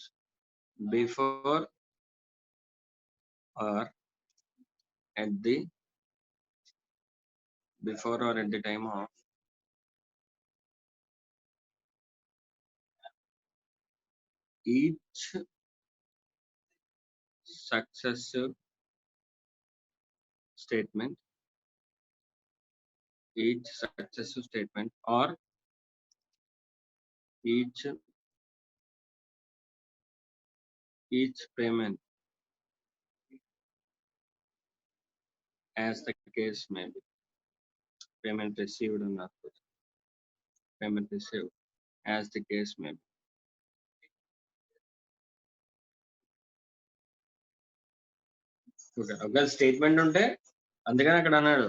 before or at the time of each successive statement, or each payment, as the case may be. Payment received or not, payment received, as the case may be. ఒకవేళ statement ఉంటే, అందుకని అక్కడ అన్నాడు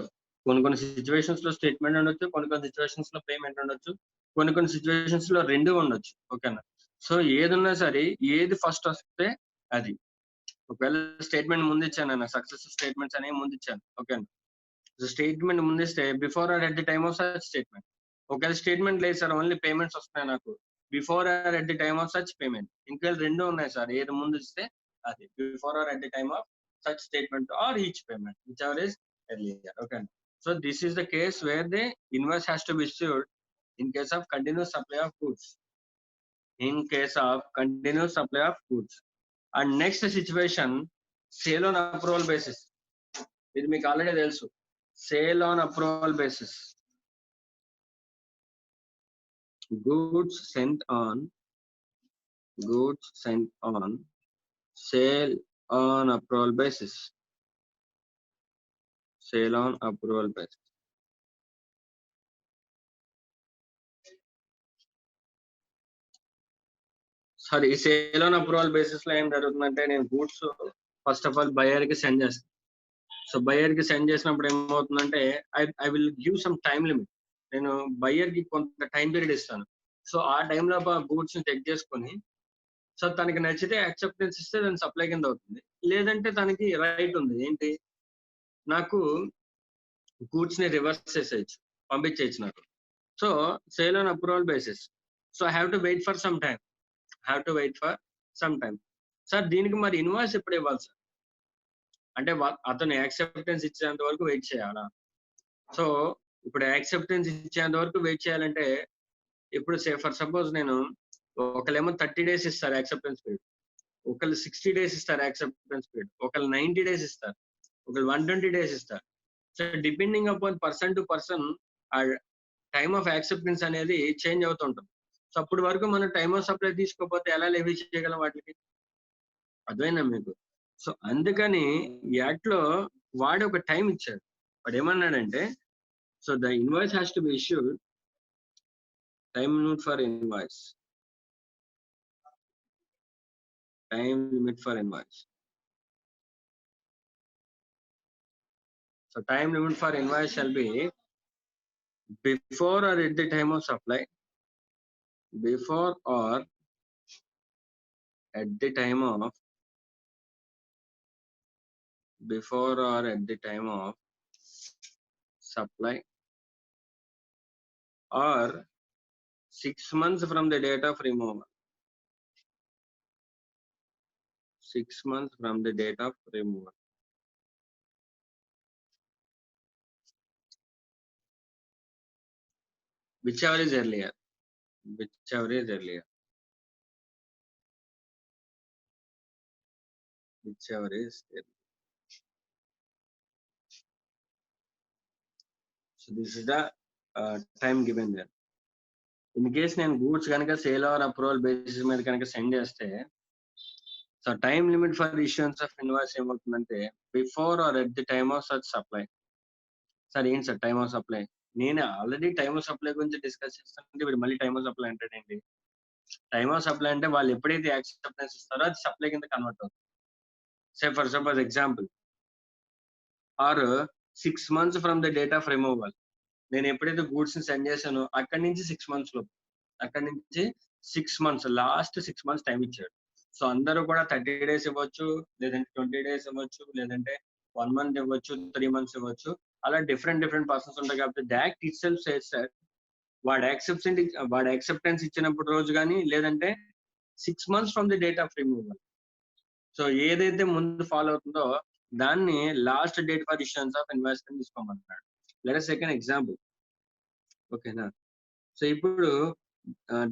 కొన్ని situations లో statement ఉండొచ్చు, కొన్ని situations లో పేమెంట్ ఉండొచ్చు, కొన్ని సిచ్యువేషన్స్ లో రెండు ఉండొచ్చు. ఓకేనా, సో ఏదున్నా సరే, ఏది ఫస్ట్ వస్తే అది. ఒకవేళ స్టేట్మెంట్ ముందు ఇచ్చాను అన్న, సక్సెస్ స్టేట్మెంట్స్ అనేవి ముందు ఇచ్చాను. ఓకేనా, సో స్టేట్మెంట్ ముందిస్తే before or at the time of such statement. ఒకవేళ స్టేట్మెంట్ లేదు సార్, ఓన్లీ పేమెంట్స్ వస్తున్నాయి నాకు, before or at the time of such payment. ఇంకా రెండు ఉన్నాయి సార్, ఏది ముందు ఇస్తే అది, before or at the time of such statement or each payment, whichever is earlier. Okay, so this is the case where the invoice has to be issued in case of continuous supply of goods. In case of continuous supply of goods. And next situation, sale on approval basis. ఇది మీకు already తెలుసు, sale on approval basis. goods sent on sale on approval basis. Sale on approval basis. Sorry, ఈ sale on approval basis లో ఏం జరుగుతుందంటే, నేను goods first of all buyer కి send చేస్తాను. సో బయర్ కి సెండ్ చేసినప్పుడు ఏమవుతుందంటే, I will give some time limit. నేను బయర్ కి కొంత టైం పీరియడ్ ఇస్తాను. సో ఆ టైంలో గూడ్స్ ని చెక్ చేసుకొని, సో తనకి నచ్చితే యాక్సెప్టెన్స్ ఇస్తే దాని సప్లై కింద అవుతుంది. లేదంటే తనకి రైట్ ఉంది ఏంటి, నాకు గూడ్స్ ని రివర్స్ చేసేయచ్చు. పంపించేయచ్చు నాకు. So sale on approval basis. So I have to wait for some time. Sir దీనికి మరి ఇన్వాయిస్ ఎప్పుడు ఇవ్వాలి సార్? అంటే అతను యాక్సెప్టెన్స్ ఇచ్చేంత వరకు వెయిట్ చేయాలా? సో ఇప్పుడు యాక్సెప్టెన్స్ ఇచ్చేంత వరకు వెయిట్ చేయాలంటే ఇప్పుడు ఫర్ సపోజ్ నేను ఒకళ్ళేమో 30 డేస్ ఇస్తారు యాక్సెప్టెన్స్ పీరియడ్, ఒకళ్ళు 60 డేస్ ఇస్తారు యాక్సెప్టెన్స్ పీరియడ్, ఒకళ్ళు 90 డేస్ ఇస్తారు, ఒకళ్ళు 120 డేస్ ఇస్తారు. So depending upon person to person ఆ టైమ్ ఆఫ్ యాక్సెప్టెన్స్ అనేది చేంజ్ అవుతుంటుంది. సో అప్పటి వరకు మనం టైమ్ ఆఫ్ సప్లై తీసుకోకపోతే ఎలా లెవీ చేయగలం వాటికి? అర్థమైందా మీకు? సో అందుకని యాక్ట్ లో వాడు ఒక టైం ఇచ్చాడు. వాడు ఏమన్నాడంటే, so the invoice has to be issued, time limit for invoice, time limit for invoice. So time limit for invoice shall be before or at the time of supply, before or at the time of, before or at the time of supply, or 6 months from the date of removal. 6 months from the date of removal. Whichever is earlier. Whichever is earlier. Whichever is earlier. So this is the time given there. In case నేను goods కనుక sale or approval basis మీద కనుక send చేస్తే, so time limit for issuance of invoice ఏమవుతుందంటే before or at the time of such supply. Sir ఏంటి sir time of supply? నేను already time of supply గురించి discuss చేస్తుంటే వీడు మళ్ళీ టైమ్ ఆఫ్ సప్లై అంటాడేంటి? టైమ్ ఆఫ్ సప్లై అంటే వాళ్ళు ఎప్పుడైతే యాక్సెప్టెన్స్ ఇస్తారో అది సప్లై కింద కన్వర్ట్ అవుతుంది. Say for suppose example, or 6 months from the date of removal. నేను ఎప్పుడైతే గూడ్స్ ని సెండ్ చేశానో అక్కడి నుంచి 6 months లో, అక్కడి నుంచి 6 months, లాస్ట్ 6 months టైం ఇచ్చాడు. సో అందరూ కూడా 30 days ఇవ్వచ్చు, లేదంటే 20 days ఇవ్వచ్చు, లేదంటే 1 month ఇవ్వచ్చు, 3 months ఇవ్వచ్చు. అలా డిఫరెంట్ పర్సన్స్ ఉంటాయి. కాబట్టి that itself says that వాడు యాక్సెప్టెన్స్ ఇచ్చినప్పుడు రోజు కానీ, లేదంటే 6 months from the date of removal. So ఏదైతే ముందు ఫాలో అవుతుందో దాన్ని last date for issuance of invoice కింద తీసుకోమంటున్నాడు. Let us take an example. ఓకేనా? సో ఇప్పుడు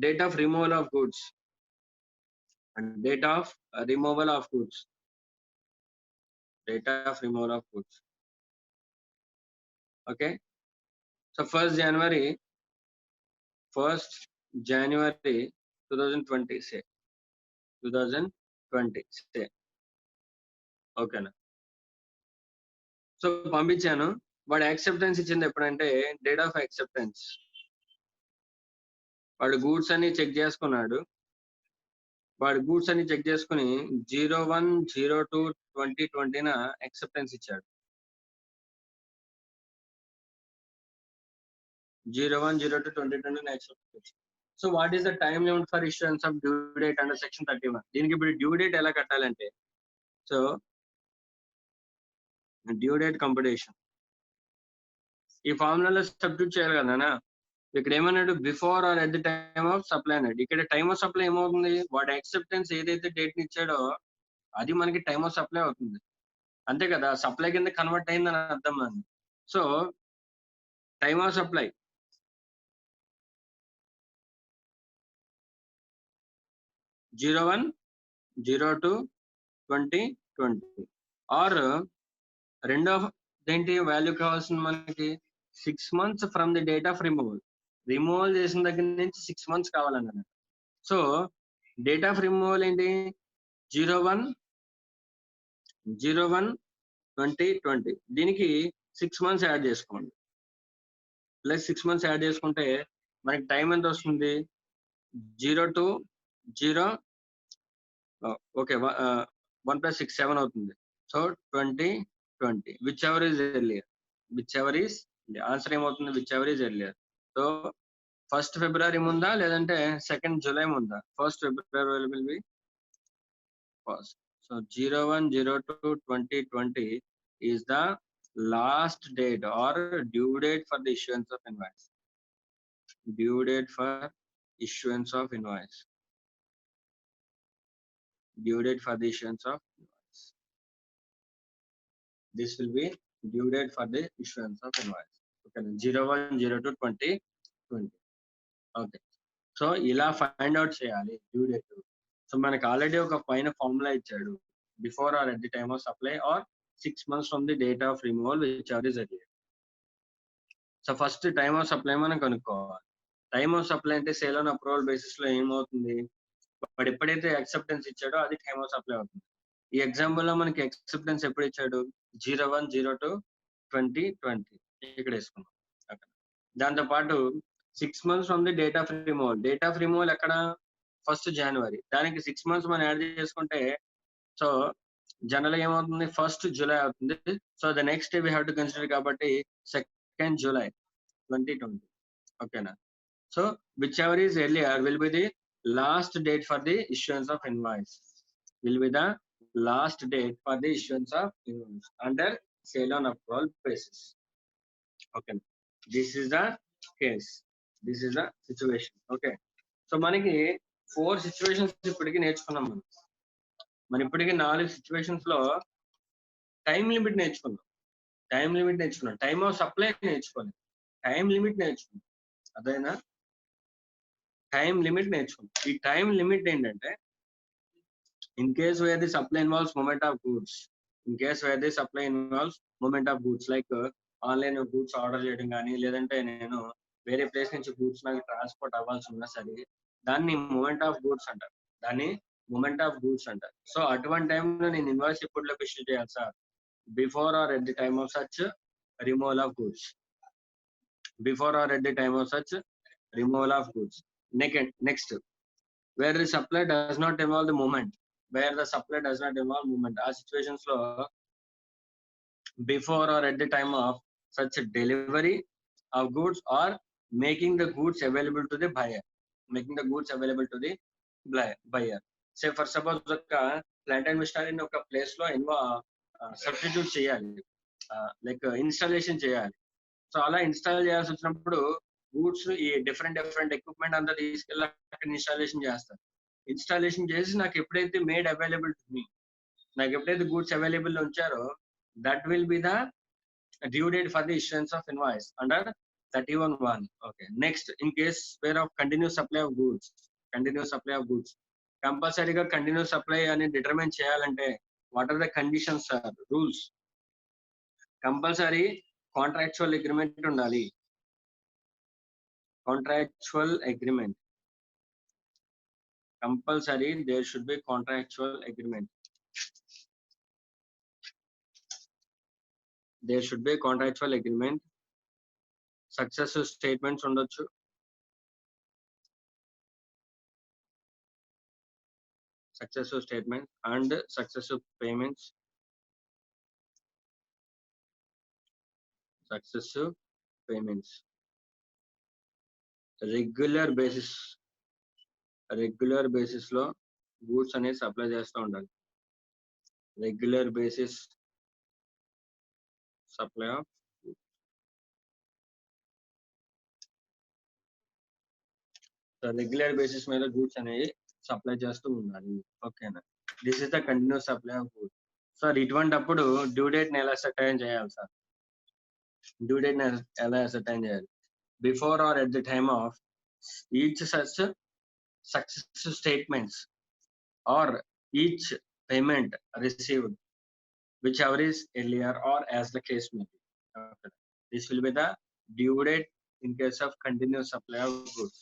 date of removal of goods, date of removal of goods, date of removal of goods. Okay, so 1st January 2020, say 2020 say. Okay na? So పంపించాను, వాడు acceptance ఇచ్చింది ఎప్పుడంటే date of acceptance. వాడు goods అన్ని check చేసుకున్నాడు. వాడు goods అన్ని check చేసుకుని 01/02/2020 యాక్సెప్టెన్స్ ఇచ్చాడు. 01/02/2020 acceptance. So what is the time limit for issuance of due date under section 31? దీనికి ఇప్పుడు డ్యూ డేట్ ఎలా కట్టాలంటే, సో డ్యూ డేట్ కంప్యూటేషన్ ఈ ఫార్ములాలో సబ్స్టిట్యూట్ చేయాలి కదా. ఇక్కడ ఏమన్నాడు? Before or at the time of supply అన్నాడు. ఇక్కడ టైమ్ ఆఫ్ సప్లై ఏమవుతుంది? వాడు యాక్సెప్టెన్స్ ఏదైతే డేట్ ని ఇచ్చాడో అది మనకి టైమ్ ఆఫ్ సప్లై అవుతుంది. అంతే కదా, సప్లై కింద కన్వర్ట్ అయిందని అర్థం అండి. So time of supply (01/02/2020) or రెండో ఏంటి వాల్యూ కావాల్సింది మనకి 6 months from the date of removal. Removal చేసిన దగ్గర నుంచి 6 months కావాలన్నమాట. సో డేట్ ఆఫ్ రిమూవల్ ఏంటి? 01/01/2020. దీనికి 6 months యాడ్ చేసుకోండి. ప్లస్ 6 months యాడ్ చేసుకుంటే మనకి టైం ఎంత వస్తుంది? 0 ఓకే 1 + 6 7 అవుతుంది. So 2020 whichever is earlier. Answer ఏమవుతుంది? Whichever is earlier. So 1st February ముందా లేదంటే 2nd July ముందా? 1st February will be first. So 01/02/2020 is the last date or due date for the issuance of invoice. Due date for issuance of invoice. Due date for the issuance of invoice. This will be due date for the issuance of invoice. Okay, 01/02/2020. Okay. So ఇలా find out చేయాలి due date. So మనకి already ఒక పైన formula ఇచ్చాడు, before or at the time of supply or 6 months from the date of removal whichever is earlier. So first time of supply మనం కనుక్కోవాలి. Time of supply అంటే sale on approval basis లో ఏమవుతుంది, వాడు ఎప్పుడైతే acceptance ఇచ్చాడో అది time of supply అవుతుంది. ఈ ఎగ్జాంపుల్ లో మనకి యాక్సెప్టెన్స్ ఎప్పుడు ఇచ్చాడు, 01/02/2020 ఇక్కడ వేసుకున్నాం అక్కడ. దాంతో పాటు 6 months from the date of removal. Date of removal ఎక్కడ, 1st January. దానికి 6 months మనం యాడ్ చేసుకుంటే సో జనరల్ ఏమవుతుంది, 1st July అవుతుంది. So the next day we have to consider కాబట్టి 2nd July 2020. ఓకేనా. So whichever is earlier will be the last date for the issuance of invoice. Will be the last date for the issuance of invoice under sale on approval basis. ఓకేనా. This is the case, this is the situation. Okay. So మనకి 4 situations ఇప్పటికీ నేర్చుకున్నాం మనం. ఇప్పటికీ 4 situations లో time limit నేర్చుకున్నాం. Time of supply నేర్చుకోలేదు, time limit నేర్చుకున్నాం. అదేనా, టైం లిమిట్ నేర్చుకున్నాం. ఈ టైం లిమిట్ ఏంటంటే, in case where the supply involves movement of goods, like online goods order చేయడం కానీ, లేదంటే నేను వేరే ప్లేస్ నుంచి గూడ్స్ నాకు ట్రాన్స్పోర్ట్ అవ్వాల్సి ఉన్నా సరే దాన్ని మూమెంట్ ఆఫ్ గూడ్స్ అంటారు. సో అటువంటి టైంలో నేను ఇన్వాయిస్ ఎప్పుడు ఇష్యూ చేయాలి sir, before or at the time of such removal of goods. Next, where the supply does not involve the movement. ఆ సిచ్యువేషన్స్ లో before or at the time of such delivery of goods or making the goods available to the buyer. Say for suppose ఒక plant and మిషనరీని ఒక place లో substitute చేయాలి, like installation చేయాలి. So అలా install చేయాల్సి వచ్చినప్పుడు గూడ్స్ ఈ డిఫరెంట్ ఎక్విప్మెంట్ అంతా తీసుకెళ్ళి అక్కడ ఇన్స్టాలేషన్ చేస్తారు. ఇన్స్టాలేషన్ చేసి నాకు ఎప్పుడైతే మేడ్ అవైలబుల్ టు మీ, నాకు ఎప్పుడైతే గూడ్స్ అవైలబుల్ ఉంచారో that will be the due date for the issuance of invoice under 31(1). Okay. Next, in case where of continuous supply of goods, కంపల్సరీగా కంటిన్యూస్ సప్లై అని determine చేయాలంటే what are the conditions or rules? Compulsory contractual agreement ఉండాలి. Compulsory there should be contractual agreement. Successive statements ఉండొచ్చు. Successive statements and successive payments. Regular basis లో goods అనేది supply చేస్తూ ఉండాలి. Regular basis supply of regular basis మీద goods అనేవి supply చేస్తూ ఉండాలి. ఓకేనా. This is the continuous supply of goods. Sir ఇటువంటిప్పుడు డ్యూ డేట్ ని ఎలా అసర్టైన్ చేయాలి sir? Before or at the time of each such successive statements or each payment received, whichever is earlier or as the case may be. Okay. This will be the due date in case of continuous supply of goods.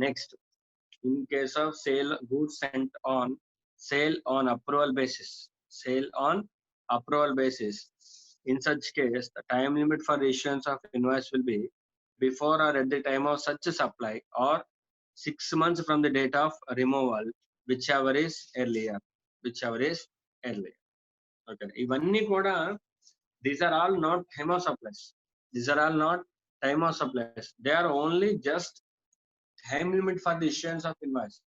Next, in case of goods sent on sale on approval basis. In such case, the time limit for the issuance of invoice will be before or at the time of such supply or 6 months from the date of removal, whichever is earlier. Okay. ఇవన్నీ కూడా these are all not time of supplies. They are only just time limit for the issuance of invoice.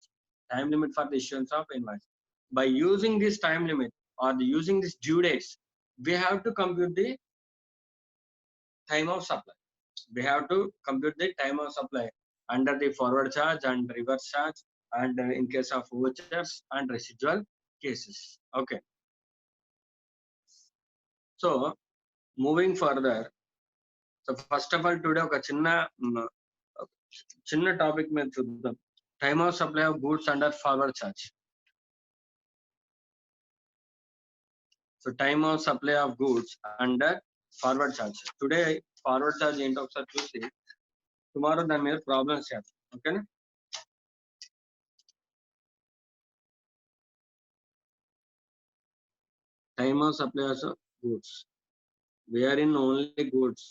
By using this time limit or using this due dates, we have to compute the time of supply. We have to compute the time of supply under the forward charge and reverse charge, and in case of vouchers and residual cases. Okay. So moving further, so first of all today oka chinna topic మీద చూద్దాం. Time of supply of goods under forward charge. So time of supply of goods under forward charge. Today forward charge ఏంటో ఒకసారి చూసి tomorrow దాని మీద problems చేద్దాం. ఓకేనా? Time of supply of goods. We are in only goods.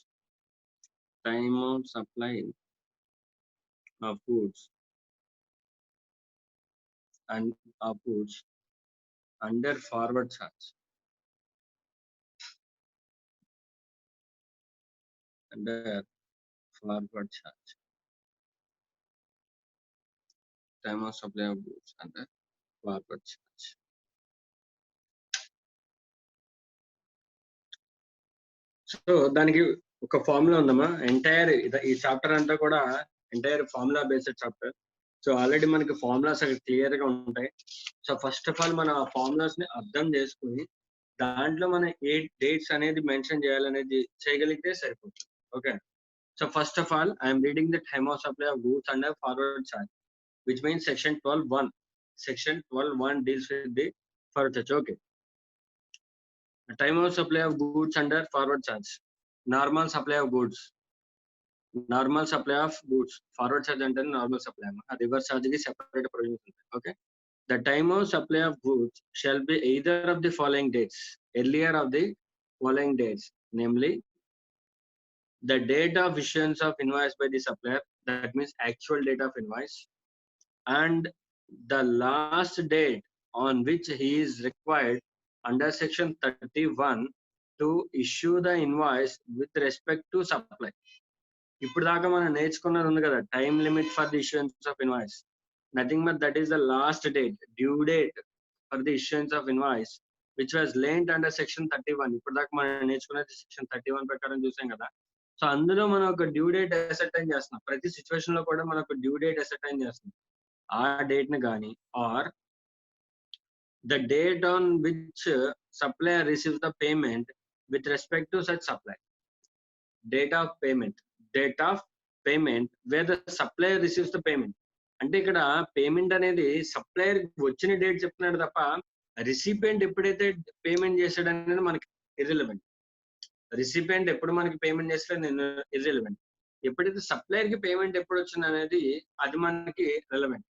Time of supply of goods and of goods under forward charge. Under forward charge. Time of supply of goods under forward charge. So దానికి ఒక formula ఉందమ్మా. Entire ఈ chapter అంతా కూడా entire formula based chapter. So already మనకి formulas అక్కడ clear గా ఉంటాయి. సో ఫస్ట్ ఆఫ్ ఆల్ మనం ఆ ఫార్ములాస్ ని అర్థం చేసుకుని దాంట్లో మనం ఏ డేట్స్ అనేది మెన్షన్ చేయాలనేది చేయగలిగితే సరిపోతుంది. Okay. So first of all I'm reading the time of supply of goods under forward charge, which means section 12(1). Section 12(1) deals with the forward charge. Okay. The time of supply of goods under forward charge. Normal supply of goods. Normal supply of goods. Forward charge అంటే normal supply. Reverse charge కి separate provisions ఉంటాయి. Okay. The time of supply of goods shall be either of the following dates. Earlier of the following dates, namely the date of issuance of invoice by the supplier, that means actual date of invoice, and the last date on which he is required under section 31 to issue the invoice with respect to supply. ఇప్పుడు దాకా మనం నేర్చుకున్నది ఉంది కదా, time limit for the issuance of invoice. Nothing but that is the last date, due date for the issuance of invoice which was lent under section 31. ఇప్పుడు దాకా మనం నేర్చుకున్నది సెక్షన్ 31 ప్రకారం చూసాం కదా. సో అందులో మనం ఒక డ్యూ డేట్ అసర్టైన్ చేస్తున్నాం. ప్రతి సిచ్యువేషన్ లో కూడా మనం ఒక డ్యూ డేట్ అసర్టైన్ చేస్తున్నాం. ఆ డేట్ ని కానీ or the date on which supplier receives the payment with respect to such supply. Date of payment where the supplier receives the payment. అంటే ఇక్కడ పేమెంట్ అనేది సప్లయర్ వచ్చిన డేట్ చెప్తున్నాడు తప్ప రిసిపియంట్ ఎప్పుడైతే పేమెంట్ చేశాడు అనేది మనకి ఇర్రిలవెంట్. రిసిపియంట్ ఎప్పుడు మనకి పేమెంట్ చేస్తాడు ఇర్రిలవెంట్. ఎప్పుడైతే సప్లయర్ కి పేమెంట్ ఎప్పుడు వచ్చింది అనేది అది మనకి రెలవెంట్.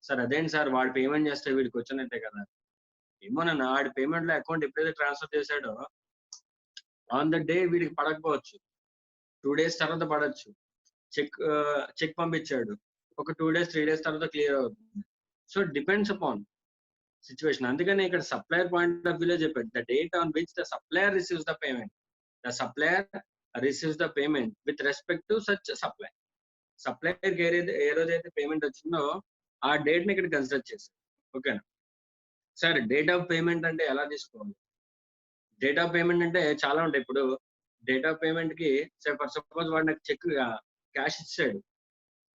సార్ అదేంటి సార్ వాడు పేమెంట్ చేస్తే వీడికి వచ్చినట్టే కదా. ఏమోనన్నా వాడి పేమెంట్ లో అకౌంట్ ఎప్పుడైతే ట్రాన్స్ఫర్ చేశాడో ఆన్ ద డే వీడికి పడకపోవచ్చు, 2 days తర్వాత పడవచ్చు. చెక్ పంపించాడు, ఒక 2 days 3 days తర్వాత క్లియర్ అవుతుంది. So depends upon situation. అందుకని ఇక్కడ సప్లయర్ పాయింట్ ఆఫ్ వ్యూలో చెప్పాడు, the date on which the supplier receives the payment. The supplier receives the payment with respect to such supply. Supplier కి ఏ రోజైతే పేమెంట్ వచ్చిందో ఆ డేట్ ని ఇక్కడ కన్సిడర్ చేశారు. ఓకేనా సార్? డేట్ ఆఫ్ పేమెంట్ అంటే ఎలా తీసుకోవాలి? డేట్ ఆఫ్ పేమెంట్ అంటే చాలా ఉంటాయి. ఇప్పుడు డేట్ ఆఫ్ పేమెంట్ కి ఫర్ సపోజ్ వాడు నాకు చెక్ క్యాష్ ఇచ్చాడు,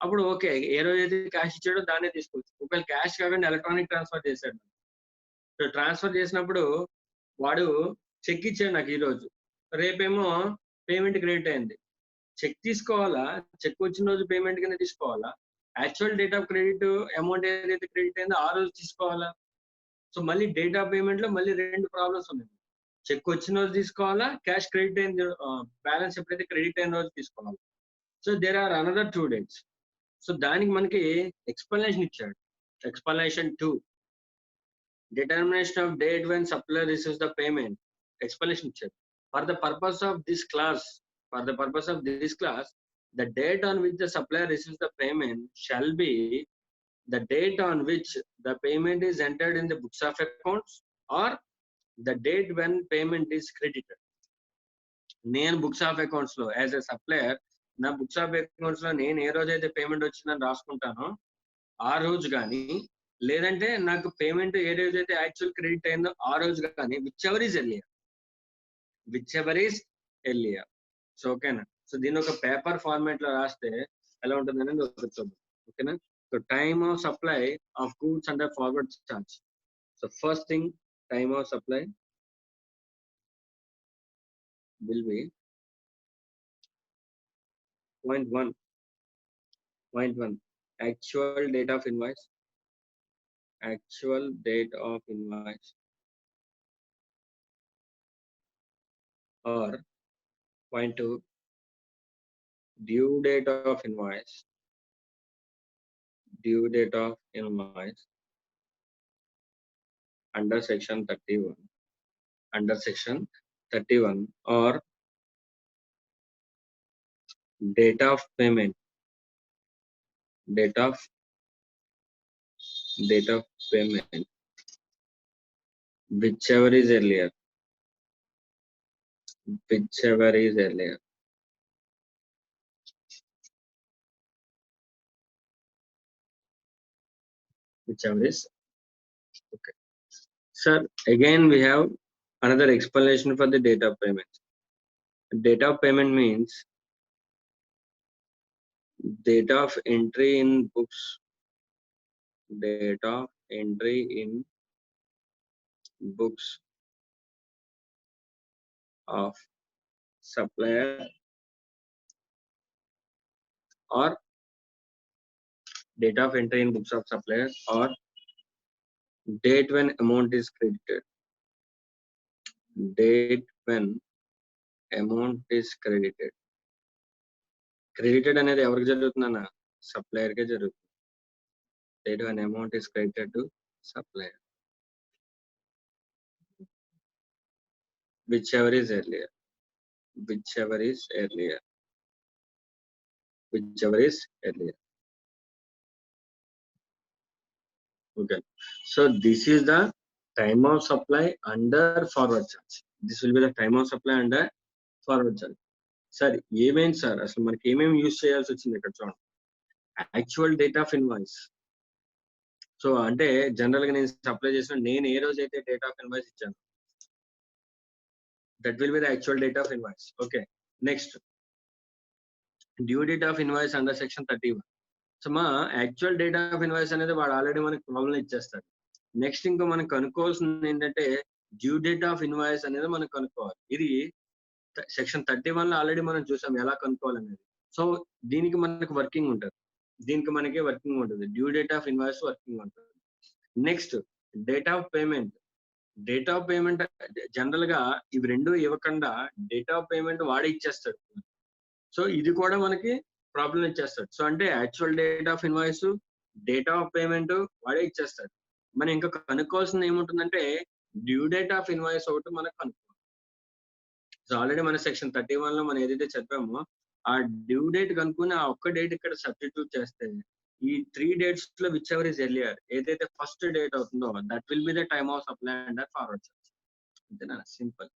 అప్పుడు ఓకే ఏ రోజు అయితే క్యాష్ ఇచ్చాడో దాన్నే తీసుకోవచ్చు. ఒకవేళ క్యాష్ కాకుండా ఎలక్ట్రానిక్ ట్రాన్స్ఫర్ చేశాడు, సో ట్రాన్స్ఫర్ చేసినప్పుడు వాడు చెక్ ఇచ్చాడు నాకు ఈ రోజు, రేపేమో పేమెంట్ క్రెడిట్ అయింది. చెక్ తీసుకోవాలా, చెక్ వచ్చిన రోజు పేమెంట్ కింద తీసుకోవాలా, actual date of credit amount ఏదైతే క్రెడిట్ అయిందో ఆ రోజు తీసుకోవాలా? సో మళ్ళీ డేట్ ఆఫ్ పేమెంట్ లో మళ్ళీ 2 ప్రాబ్లమ్స్ ఉన్నాయి. చెక్ వచ్చిన రోజు తీసుకోవాలా, క్యాష్ క్రెడిట్ అయిన బ్యాలెన్స్ ఎప్పుడైతే క్రెడిట్ అయిన రోజు తీసుకోవాలి. So there are another 2 dates. So దానికి మనకి ఎక్స్ప్లెనేషన్ ఇచ్చాడు. Explanation 2, determination of date when supplier receives the payment. Explanation ఇచ్చాడు. For the purpose of this clause, the date on which the supplier receives the payment shall be the date on which the payment is entered in the books of accounts or the date when payment is credited. నేను books of accounts లో as a supplier, నా books of accounts లో నేను ఏ రోజు అయితే payment వచ్చిందని రాసుకుంటానో ఆ రోజు కానీ, లేదంటే నాకు పేమెంట్ ఏ రోజు అయితే యాక్చువల్ క్రెడిట్ అయిందో ఆ రోజు కానీ, which ever is earlier. So ఓకేనా. సో దీన్ని ఒక పేపర్ ఫార్మాట్ లో రాస్తే ఎలా ఉంటుంది అనేది ఒకటి చూద్దాం. ఓకేనా. So time of supply of goods under forward charge. So first thing, time of supply will be point one actual date of invoice or point two due date of invoice under section 31 or date of payment whichever is earlier. Whichever is okay. Sir, again we have another explanation for the date of payment. Date of payment means date of entry in books of supplier or date of entry in books of supplier or date when amount is credited. Credited అనేది ఎవరికి జరుగుతుందన్న? Supplier కే జరుగుతుంది. Date when amount is credited to supplier. Whichever is earlier. Okay. So this is the time of supply under forward charge. This will be the time of supply under forward charge. Sir, ఏమేం sir అసలు మనకి ఏమేమి use చేయాల్సి వచ్చింది ఇక్కడ చూడండి. Actual date of invoice. So అంటే general గా నేను సప్లై చేసిన నేను ఏ రోజు అయితే డేట్ ఆఫ్ ఇన్వాయిస్ ఇచ్చాను, that will be the actual date of invoice. Okay. Next due date of invoice under section 31. So మా యాక్చువల్ డేట్ ఆఫ్ ఇన్వాయిస్ అనేది వాడు ఆల్రెడీ మనకి ప్రాబ్లం ఇచ్చేస్తాడు. నెక్స్ట్ ఇంకో మనం కనుక్కోవాల్సింది ఏంటంటే డ్యూ డేట్ ఆఫ్ ఇన్వాయిస్ అనేది మనం కనుక్కోవాలి. ఇది సెక్షన్ 31 లో ఆల్రెడీ మనం చూసాం ఎలా కనుక్కోవాలనేది. సో దీనికి మనకి వర్కింగ్ ఉంటుంది. Due date of invoice working ఉంటుంది. Next date of payment. General గా ఇవి రెండు ఇవ్వకుండా డేట్ ఆఫ్ పేమెంట్ వాడే ఇచ్చేస్తాడు. సో ఇది కూడా మనకి ప్రాబ్లం ఇచ్చేస్తాడు. సో అంటే actual date of invoice, date of payment వాడే ఇచ్చేస్తాడు. మనం ఇంకా కనుక్కోవాల్సింది ఏముంటుందంటే డ్యూ డేట్ ఆఫ్ ఇన్వాయిస్ ఒకటి మనకు కనుక్కోవాలి. సో ఆల్రెడీ మన సెక్షన్ 31 లో మనం ఏదైతే చెప్పామో ఆ డ్యూ డేట్ కనుక్కుని ఆ ఒక్క డేట్ ఇక్కడ సబ్స్టిట్యూట్ చేస్తే ఈ 3 డేట్స్ లో విచ్ ఎవర్ ఇస్ ఎర్లియర్ ఏదైతే ఫస్ట్ డేట్ అవుతుందో that will be the time of supply under forward charge. అంతేనా, సింపుల్.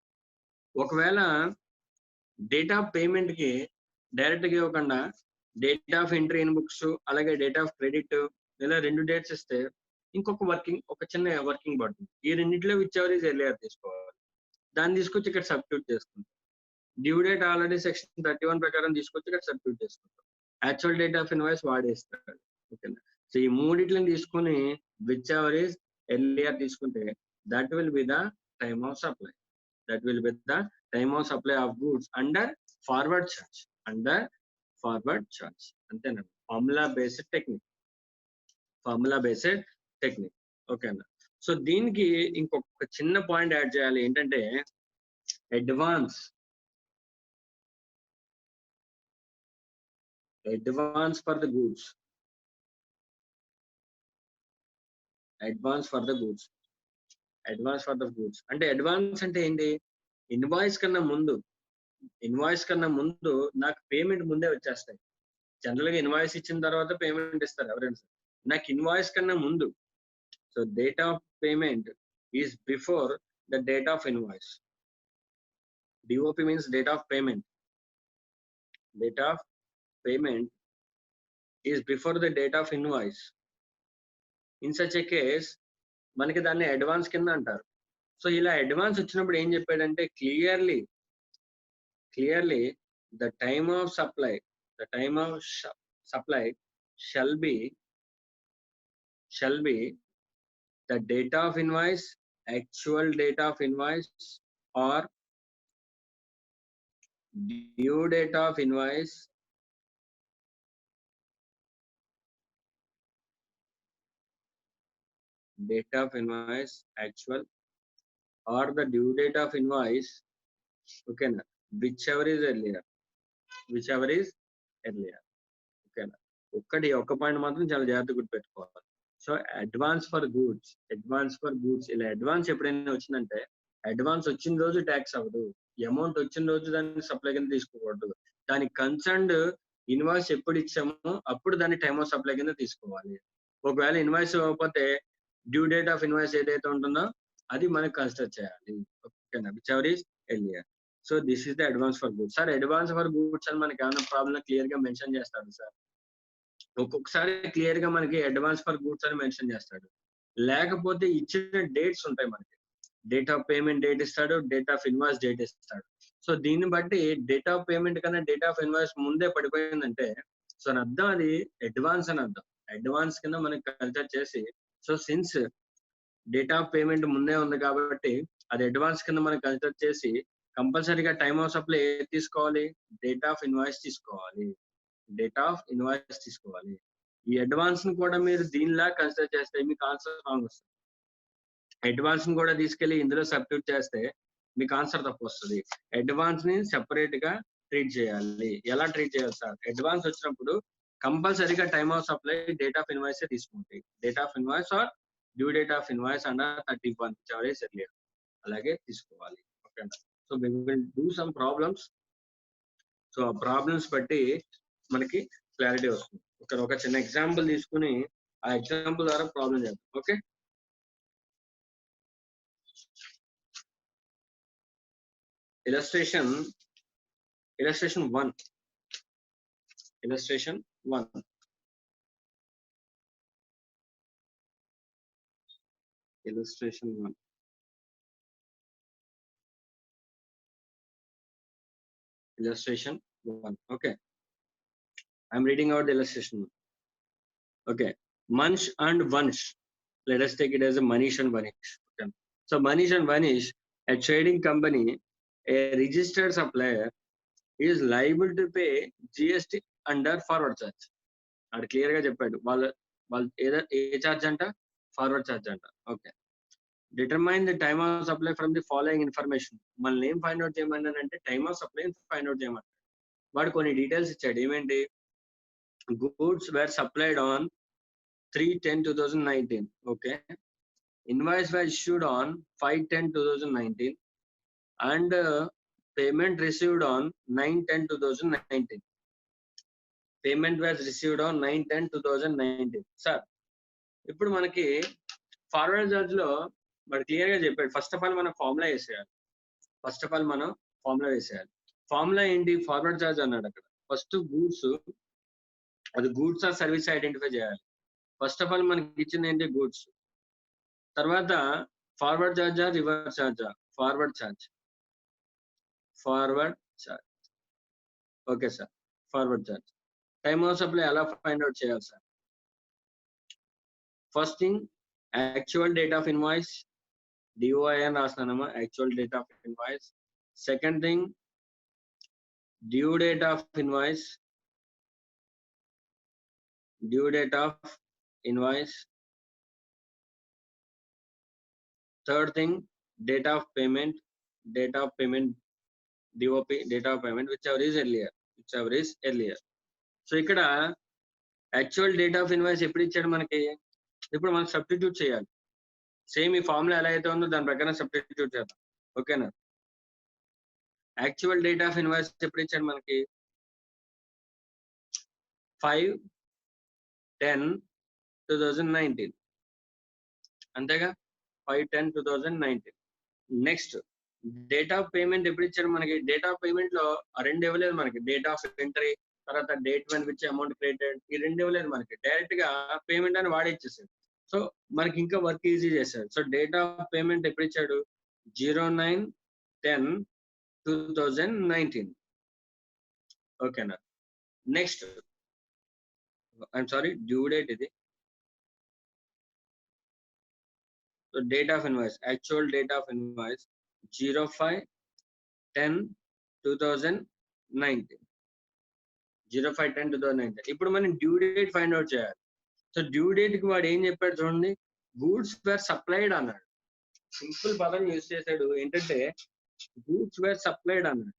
ఒకవేళ డేట్ ఆఫ్ పేమెంట్ కి డైరెక్ట్ గా ఇవ్వకుండా date of entry in books అలాగే డేట్ ఆఫ్ క్రెడిట్ ఇలా 2 డేట్స్ ఇస్తే ఒక చిన్న వర్కింగ్ పడుతుంది. ఈ రెండింటిలో విచ్ ఎవర్ ఇస్ ఎర్లియర్ తీసుకోవాలి. దాన్ని తీసుకొచ్చి ఇక్కడ సబ్స్టిట్యూట్ చేసుకుంటాం. డ్యూ డేట్ ఆల్రెడీ సెక్షన్ 31 ప్రకారం తీసుకొచ్చి ఇక్కడ సబ్స్టిట్యూట్ చేసుకుంటాం. యాక్చువల్ డేట్ ఆఫ్ ఇన్వాయిస్ వాడేస్తాడు. ఓకేనా. సో ఈ మూడిట్లను తీసుకుని విచ్ ఎవర్ ఇస్ ఎర్లియర్ తీసుకుంటే that will be the time of supply. Of goods under forward charge. అంతేనా. Formula based technique. ఓకేనా. సో దీనికి ఇంకొక చిన్న పాయింట్ యాడ్ చేయాలి. ఏంటంటే అడ్వాన్స్ ఫర్ ద గూడ్స్. అంటే అడ్వాన్స్ అంటే ఏంటి? ఇన్వాయిస్ కన్నా ముందు నాకు పేమెంట్ ముందే వచ్చేస్తాయి. జనరల్ గా ఇన్వాయిస్ ఇచ్చిన తర్వాత పేమెంట్ ఇస్తారు ఎవరైనా. నాకు ఇన్వాయిస్ కన్నా ముందు. So date of payment is before the date of invoice. DOP means date of payment. Date of payment is before the date of invoice. In such a case మనకి దాన్ని advance కింద అంటారు. So ఇలా advance వచ్చినప్పుడు ఏం చెప్పాడంటే clearly the time of supply, the time of supply shall be the date of invoice, actual date of invoice, or due date of invoice, date of invoice actual, or the due date of invoice. Okay na, whichever is earlier, whichever is earlier. Okay na, ఒక్కటి ఒక్క point మాత్రం చాలా జాగ్రత్తగా గుర్తుపెట్టుకోవాలి. So advance for goods ఇలా advance ఎప్పుడైనా వచ్చిందంటే advance వచ్చిన రోజు ట్యాక్స్ అవ్వదు, అమౌంట్ వచ్చిన రోజు దాన్ని సప్లై కింద తీసుకోకూడదు. దానికి కన్సర్న్డ్ ఇన్వాయిస్ ఎప్పుడు ఇచ్చామో అప్పుడు దాన్ని టైమ్ ఆఫ్ సప్లై కింద తీసుకోవాలి. ఒకవేళ ఇన్వాయిస్ ఇవ్వకపోతే డ్యూ డేట్ ఆఫ్ ఇన్వాయిస్ ఏదైతే ఉంటుందో అది మనకి కన్సిడర్ చేయాలి. ఓకేనా, which ever is earlier. So this is the advance for goods. Sir advance for goods అని మనకి ఏమైనా ప్రాబ్లం క్లియర్ గా మెన్షన్ చేస్తాడు సార్. ఒక్కొక్కసారి క్లియర్ గా మనకి అడ్వాన్స్ ఫర్ గూడ్స్ అని మెన్షన్ చేస్తాడు, లేకపోతే ఇచ్చిన డేట్స్ ఉంటాయి మనకి. డేట్ ఆఫ్ పేమెంట్ డేట్ ఇస్తాడు, డేట్ ఆఫ్ ఇన్వాయిస్ డేట్ ఇస్తాడు. సో దీన్ని బట్టి డేట్ ఆఫ్ పేమెంట్ కన్నా డేట్ ఆఫ్ ఇన్వాయిస్ ముందే పడిపోయిందంటే సో అని అర్థం అది అడ్వాన్స్ అని అర్థం. అడ్వాన్స్ కింద మనకి కన్సిడర్ చేసి, so since date of payment ముందే ఉంది కాబట్టి అది అడ్వాన్స్ కింద మనం కన్సిడర్ చేసి కంపల్సరీగా టైమ్ ఆఫ్ సప్లై ఏది తీసుకోవాలి, డేట్ ఆఫ్ ఇన్వాయిస్ తీసుకోవాలి. డేట్ ఆఫ్ ఇన్వాయిస్ తీసుకోవాలి. ఈ అడ్వాన్స్ ని కూడా మీరు దీనిలా కన్సిడర్ చేస్తే మీకు ఆన్సర్ రాంగ్ వస్తుంది. అడ్వాన్స్ ని కూడా తీసుకెళ్లి ఇందులో సబ్స్టిట్యూట్ చేస్తే మీకు ఆన్సర్ తప్పు వస్తుంది. అడ్వాన్స్ ని సెపరేట్ గా ట్రీట్ చేయాలి. ఎలా ట్రీట్ చేయాలి సార్? అడ్వాన్స్ వచ్చినప్పుడు కంపల్సరీగా time of supply date of invoice తీసుకుంటాయి. Date of invoice or due date of invoice under 31 charges earlier అలాగే తీసుకోవాలి. Okay, so we will do some problems. So ఆ ప్రాబ్లమ్స్ బట్టి మనకి క్లారిటీ వస్తుంది. ఒక చిన్న ఎగ్జాంపుల్ తీసుకుని ఆ ఎగ్జాంపుల్ ద్వారా ప్రాబ్లం చేద్దాం. Okay, illustration 1. Illustration 1. Illustration 1. Illustration 1. Okay, I'm reading out the illustration. Okay, Mansh and Vansh. Let us take it as a Manish and Vanish. Okay. So Manish and Vanish, a trading company, a registered supplier, is liable to pay GST under forward charge. అది clear గా చెప్పాడు. వాళ్ళు ఏదో ఏ charge అంట, forward charge అంట. Okay, determine the time of supply from the following information. మనల్ని ఏం ఫైండ్ అవుట్ చేయమన్నానంటే time of supply find out చేయమన్నాడు. వాడు కొన్ని డీటెయిల్స్ ఇచ్చాడు. ఏమేంటి? Goods were supplied on 3/10/2019. Okay, invoice were issued on 5/10/2019 and payment received on 9/10/2019. Payment was received on 9/10/2019. Sir ఇప్పుడు మనకి ఫార్వర్డ్ చార్జ్ లో మరి క్లియర్ గా చెప్పాడు. ఫస్ట్ ఆఫ్ ఆల్ మనం ఫార్ములా వేసేయాలి. ఫార్ములా ఏంటి? ఫార్వర్డ్ చార్జ్ అన్నాడు అక్కడ. ఫస్ట్ గూడ్స్, అది గూడ్స్ ఆర్ సర్వీస్ ఐడెంటిఫై చేయాలి. ఫస్ట్ ఆఫ్ ఆల్ మనకి ఇచ్చింది ఏంటి? గూడ్స్. తర్వాత ఫార్వర్డ్ చార్జా, రివర్స్ చార్జా? Forward charge. Okay sir, forward charge. Time of supply ఎలా ఫైండ్ అవుట్ చేయాలి sir? First thing actual date of invoice, DOI అని రాస్తున్నామా, actual date of invoice. Second thing due date of invoice, third thing date of payment, DOP, date of payment, which ever is earlier. So ఇక్కడ actual date of invoice ఎప్పుడు ఇచ్చాడు మనకి? ఇప్పుడు మనం substitute చేయాలి. Same ఈ ఫార్ములా ఎలా అయితే ఉందో దాని ప్రకారం సబ్స్టిట్యూట్ చేద్దాం. ఓకేనా? యాక్చువల్ డేట్ ఆఫ్ ఇన్వాయిస్ ఎప్పుడు ఇచ్చాడు మనకి? 5/10/2019. అంతేగా? 5/10/2019. నెక్స్ట్ డేట్ ఆఫ్ పేమెంట్ ఎప్పుడు ఇచ్చాడు మనకి? డేట్ ఆఫ్ పేమెంట్ లో రెండు ఇవ్వలేదు మనకి. డేట్ ఆఫ్ ఎంట్రీ, తర్వాత date one which amount credited, ఈ రెండు ఇవ్వలేదు మనకి. డైరెక్ట్ గా పేమెంట్ అని వాడే ఇచ్చేసాడు. సో మనకి ఇంకా వర్క్ ఈజీ చేశాడు. సో డేట్ ఆఫ్ పేమెంట్ ఎప్పుడు ఇచ్చాడు? 09/10/2019. ఓకేనా. Next I'm sorry, due date ఇది. So date of invoice, actual date of invoice 05/10/2019. 05/10/2019. ఇప్పుడు మనం డ్యూ డేట్ ఫైండ్ అవుట్ చేయాలి. సో డ్యూ డేట్ కి వాడు ఏం చెప్పాడు చూడండి, గూడ్స్ వేర్ సప్లైడ్ అన్నాడు. సింపుల్ పదం యూజ్ చేశాడు, ఏంటంటే గూడ్స్ వేర్ సప్లైడ్ అన్నాడు.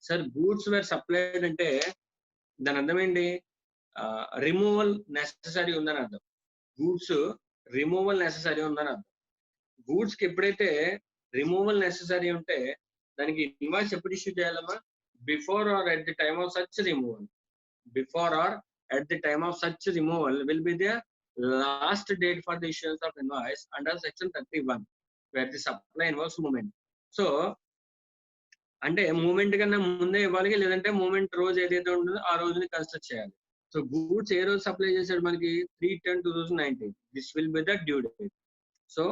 సార్ గూడ్స్ వేర్ సప్లైడ్ అంటే దాని అర్థం ఏంటి? రిమూవల్ నెససరీ ఉందని అర్థం. గూడ్స్ రిమూవల్ నెససరీ ఉందని అర్థం. గూడ్స్ కి ఎప్పుడైతే రిమూవల్ నెససరీ ఉంటే దానికి ఇన్వాయిస్ ఎప్పుడు ఇష్యూ చేయాలమ్మా? Before or at the time of such removal. Before or at the time of such removal will be the last date for the issuance of invoice under section 31, where the supply involves movement. So అంటే moment కన్నా ముందే ఇవ్వాలి, లేదంటే moment రోజు ఏదైతే ఉంటుందో ఆ రోజుని కన్స్ట్రక్ట్ చేయాలి. సో గూడ్స్ ఏ రోజు సప్లై చేశాడు మనకి? 3/10/2019. This will be the due date. So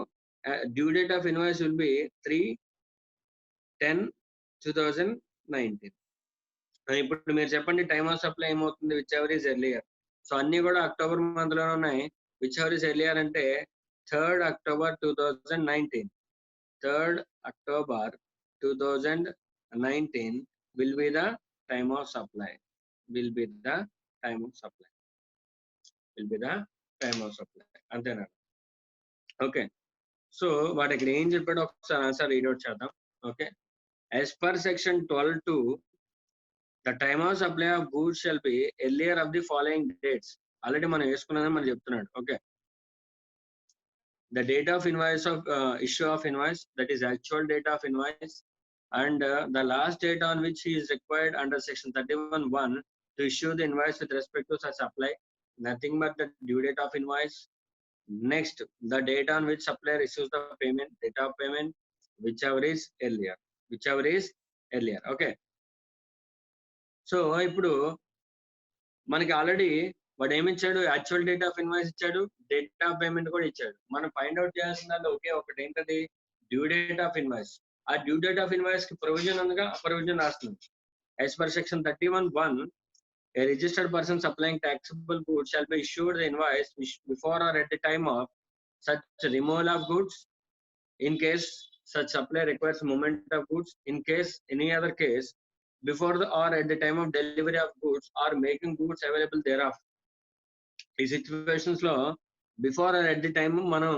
due date of invoice will B 3/10/2019. ఇప్పుడు మీరు చెప్పండి, టైమ్ ఆఫ్ సప్లై ఏమవుతుంది? Whichever is earlier. So అన్ని కూడా అక్టోబర్ మంత్ లోనే ఉన్నాయి. విచ్ ఎవర్ ఈజ్ ఎర్లియర్ అంటే 3rd October 2019. 3rd October 2019 will be the time of supply. Will be the time of supply. Will be the time of supply. అంతేనా? Okay. So వాడు ఇక్కడ ఏం చెప్పాడు ఒకసారి ఆన్సర్ రీడ్ అవుట్ చేద్దాం. Okay. As per section 12(2), the time of supply of goods shall be earlier of the following dates. Already మనం వేసుకున్నదని మనం చెప్తున్నాడు. Okay. The date of invoice of issue of invoice, that is actual date of invoice, and the last date on which he is required under section 31(1) to issue the invoice with respect to such supply, nothing but the due date of invoice. Next, the date on which supplier receives the payment, date of payment, whichever is earlier. Whichever is earlier. Okay. So ఇప్పుడు మనకి already వాడు ఏమి ఇచ్చాడు? Actual date of invoice ఇచ్చాడు, date of payment కూడా ఇచ్చాడు. మనం find out చేయాల్సిన దాంట్లో ఒకే ఒకటి, ఏంటది? Due date of invoice. ఆ డ్యూ డేట్ ఆఫ్ ఇన్వాయిస్ కి ప్రొవిజన్ ఉందిగా, ఆ ప్రొవిజన్ రాస్తుంది. As per section 31(1), a registered person supplying taxable goods shall be issued the invoice before or at the time of such removal of goods, in case such supply requires movement of goods, in case any other case, before the or at the time of delivery of goods or making goods available thereof. ఈ situations లో before or at the time మనం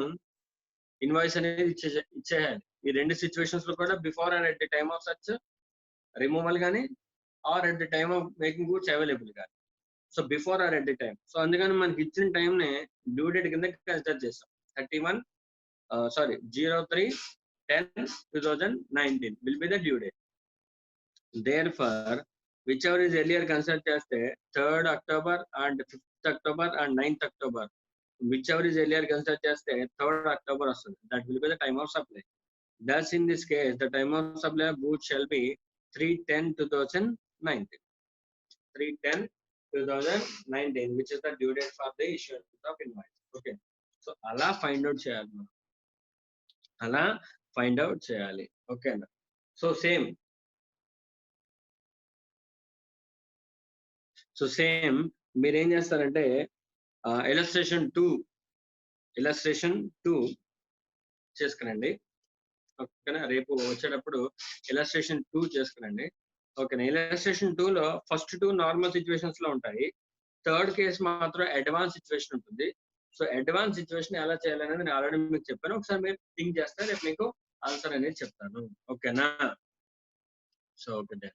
invoice అనేది ఇచ్చేయాలి. ఈ రెండు situations లో కూడా before or at the time of such removal కానీ or at the time of making goods available కానీ. So before or at the time. So అందుకని మనకి ఇచ్చిన టైం ని డ్యూ డేట్ కింద కన్సిడర్ చేస్తాం. 03/10/2019 will be the due date. Therefore, whichever is earlier considered చేస్తే 3rd October and 5th October and 9th October, whichever is earlier considered చేస్తే 3rd October వస్తుంది. That will be the time of supply. Thus in this case, the time of supply of goods shall be 3/10/2019. 3/10/2019, which is the due date for the issuance of invoice. Okay. So అలా find out చేయాలి మనం. అలా find out చేయాలి. ఓకేనా? So same మీరేం చేస్తారంటే illustration 2 చేసుకునండి. ఓకేనా? రేపు వచ్చేటప్పుడు ఇలస్ట్రేషన్ 2 చేసుకునండి. ఓకేనా? ఇలస్ట్రేషన్ 2 లో ఫస్ట్ 2 నార్మల్ సిచ్యువేషన్స్ లో ఉంటాయి. థర్డ్ కేసు మాత్రం అడ్వాన్స్ సిచ్యువేషన్ ఉంటుంది. సో అడ్వాన్స్ సిచ్యువేషన్ ఎలా చేయాలనేది నేను ఆల్రెడీ మీకు చెప్పాను. ఒకసారి మీరు థింక్ చేస్తే రేపు మీకు ఆన్సర్ అనేది చెప్తాను. ఓకేనా? So okay.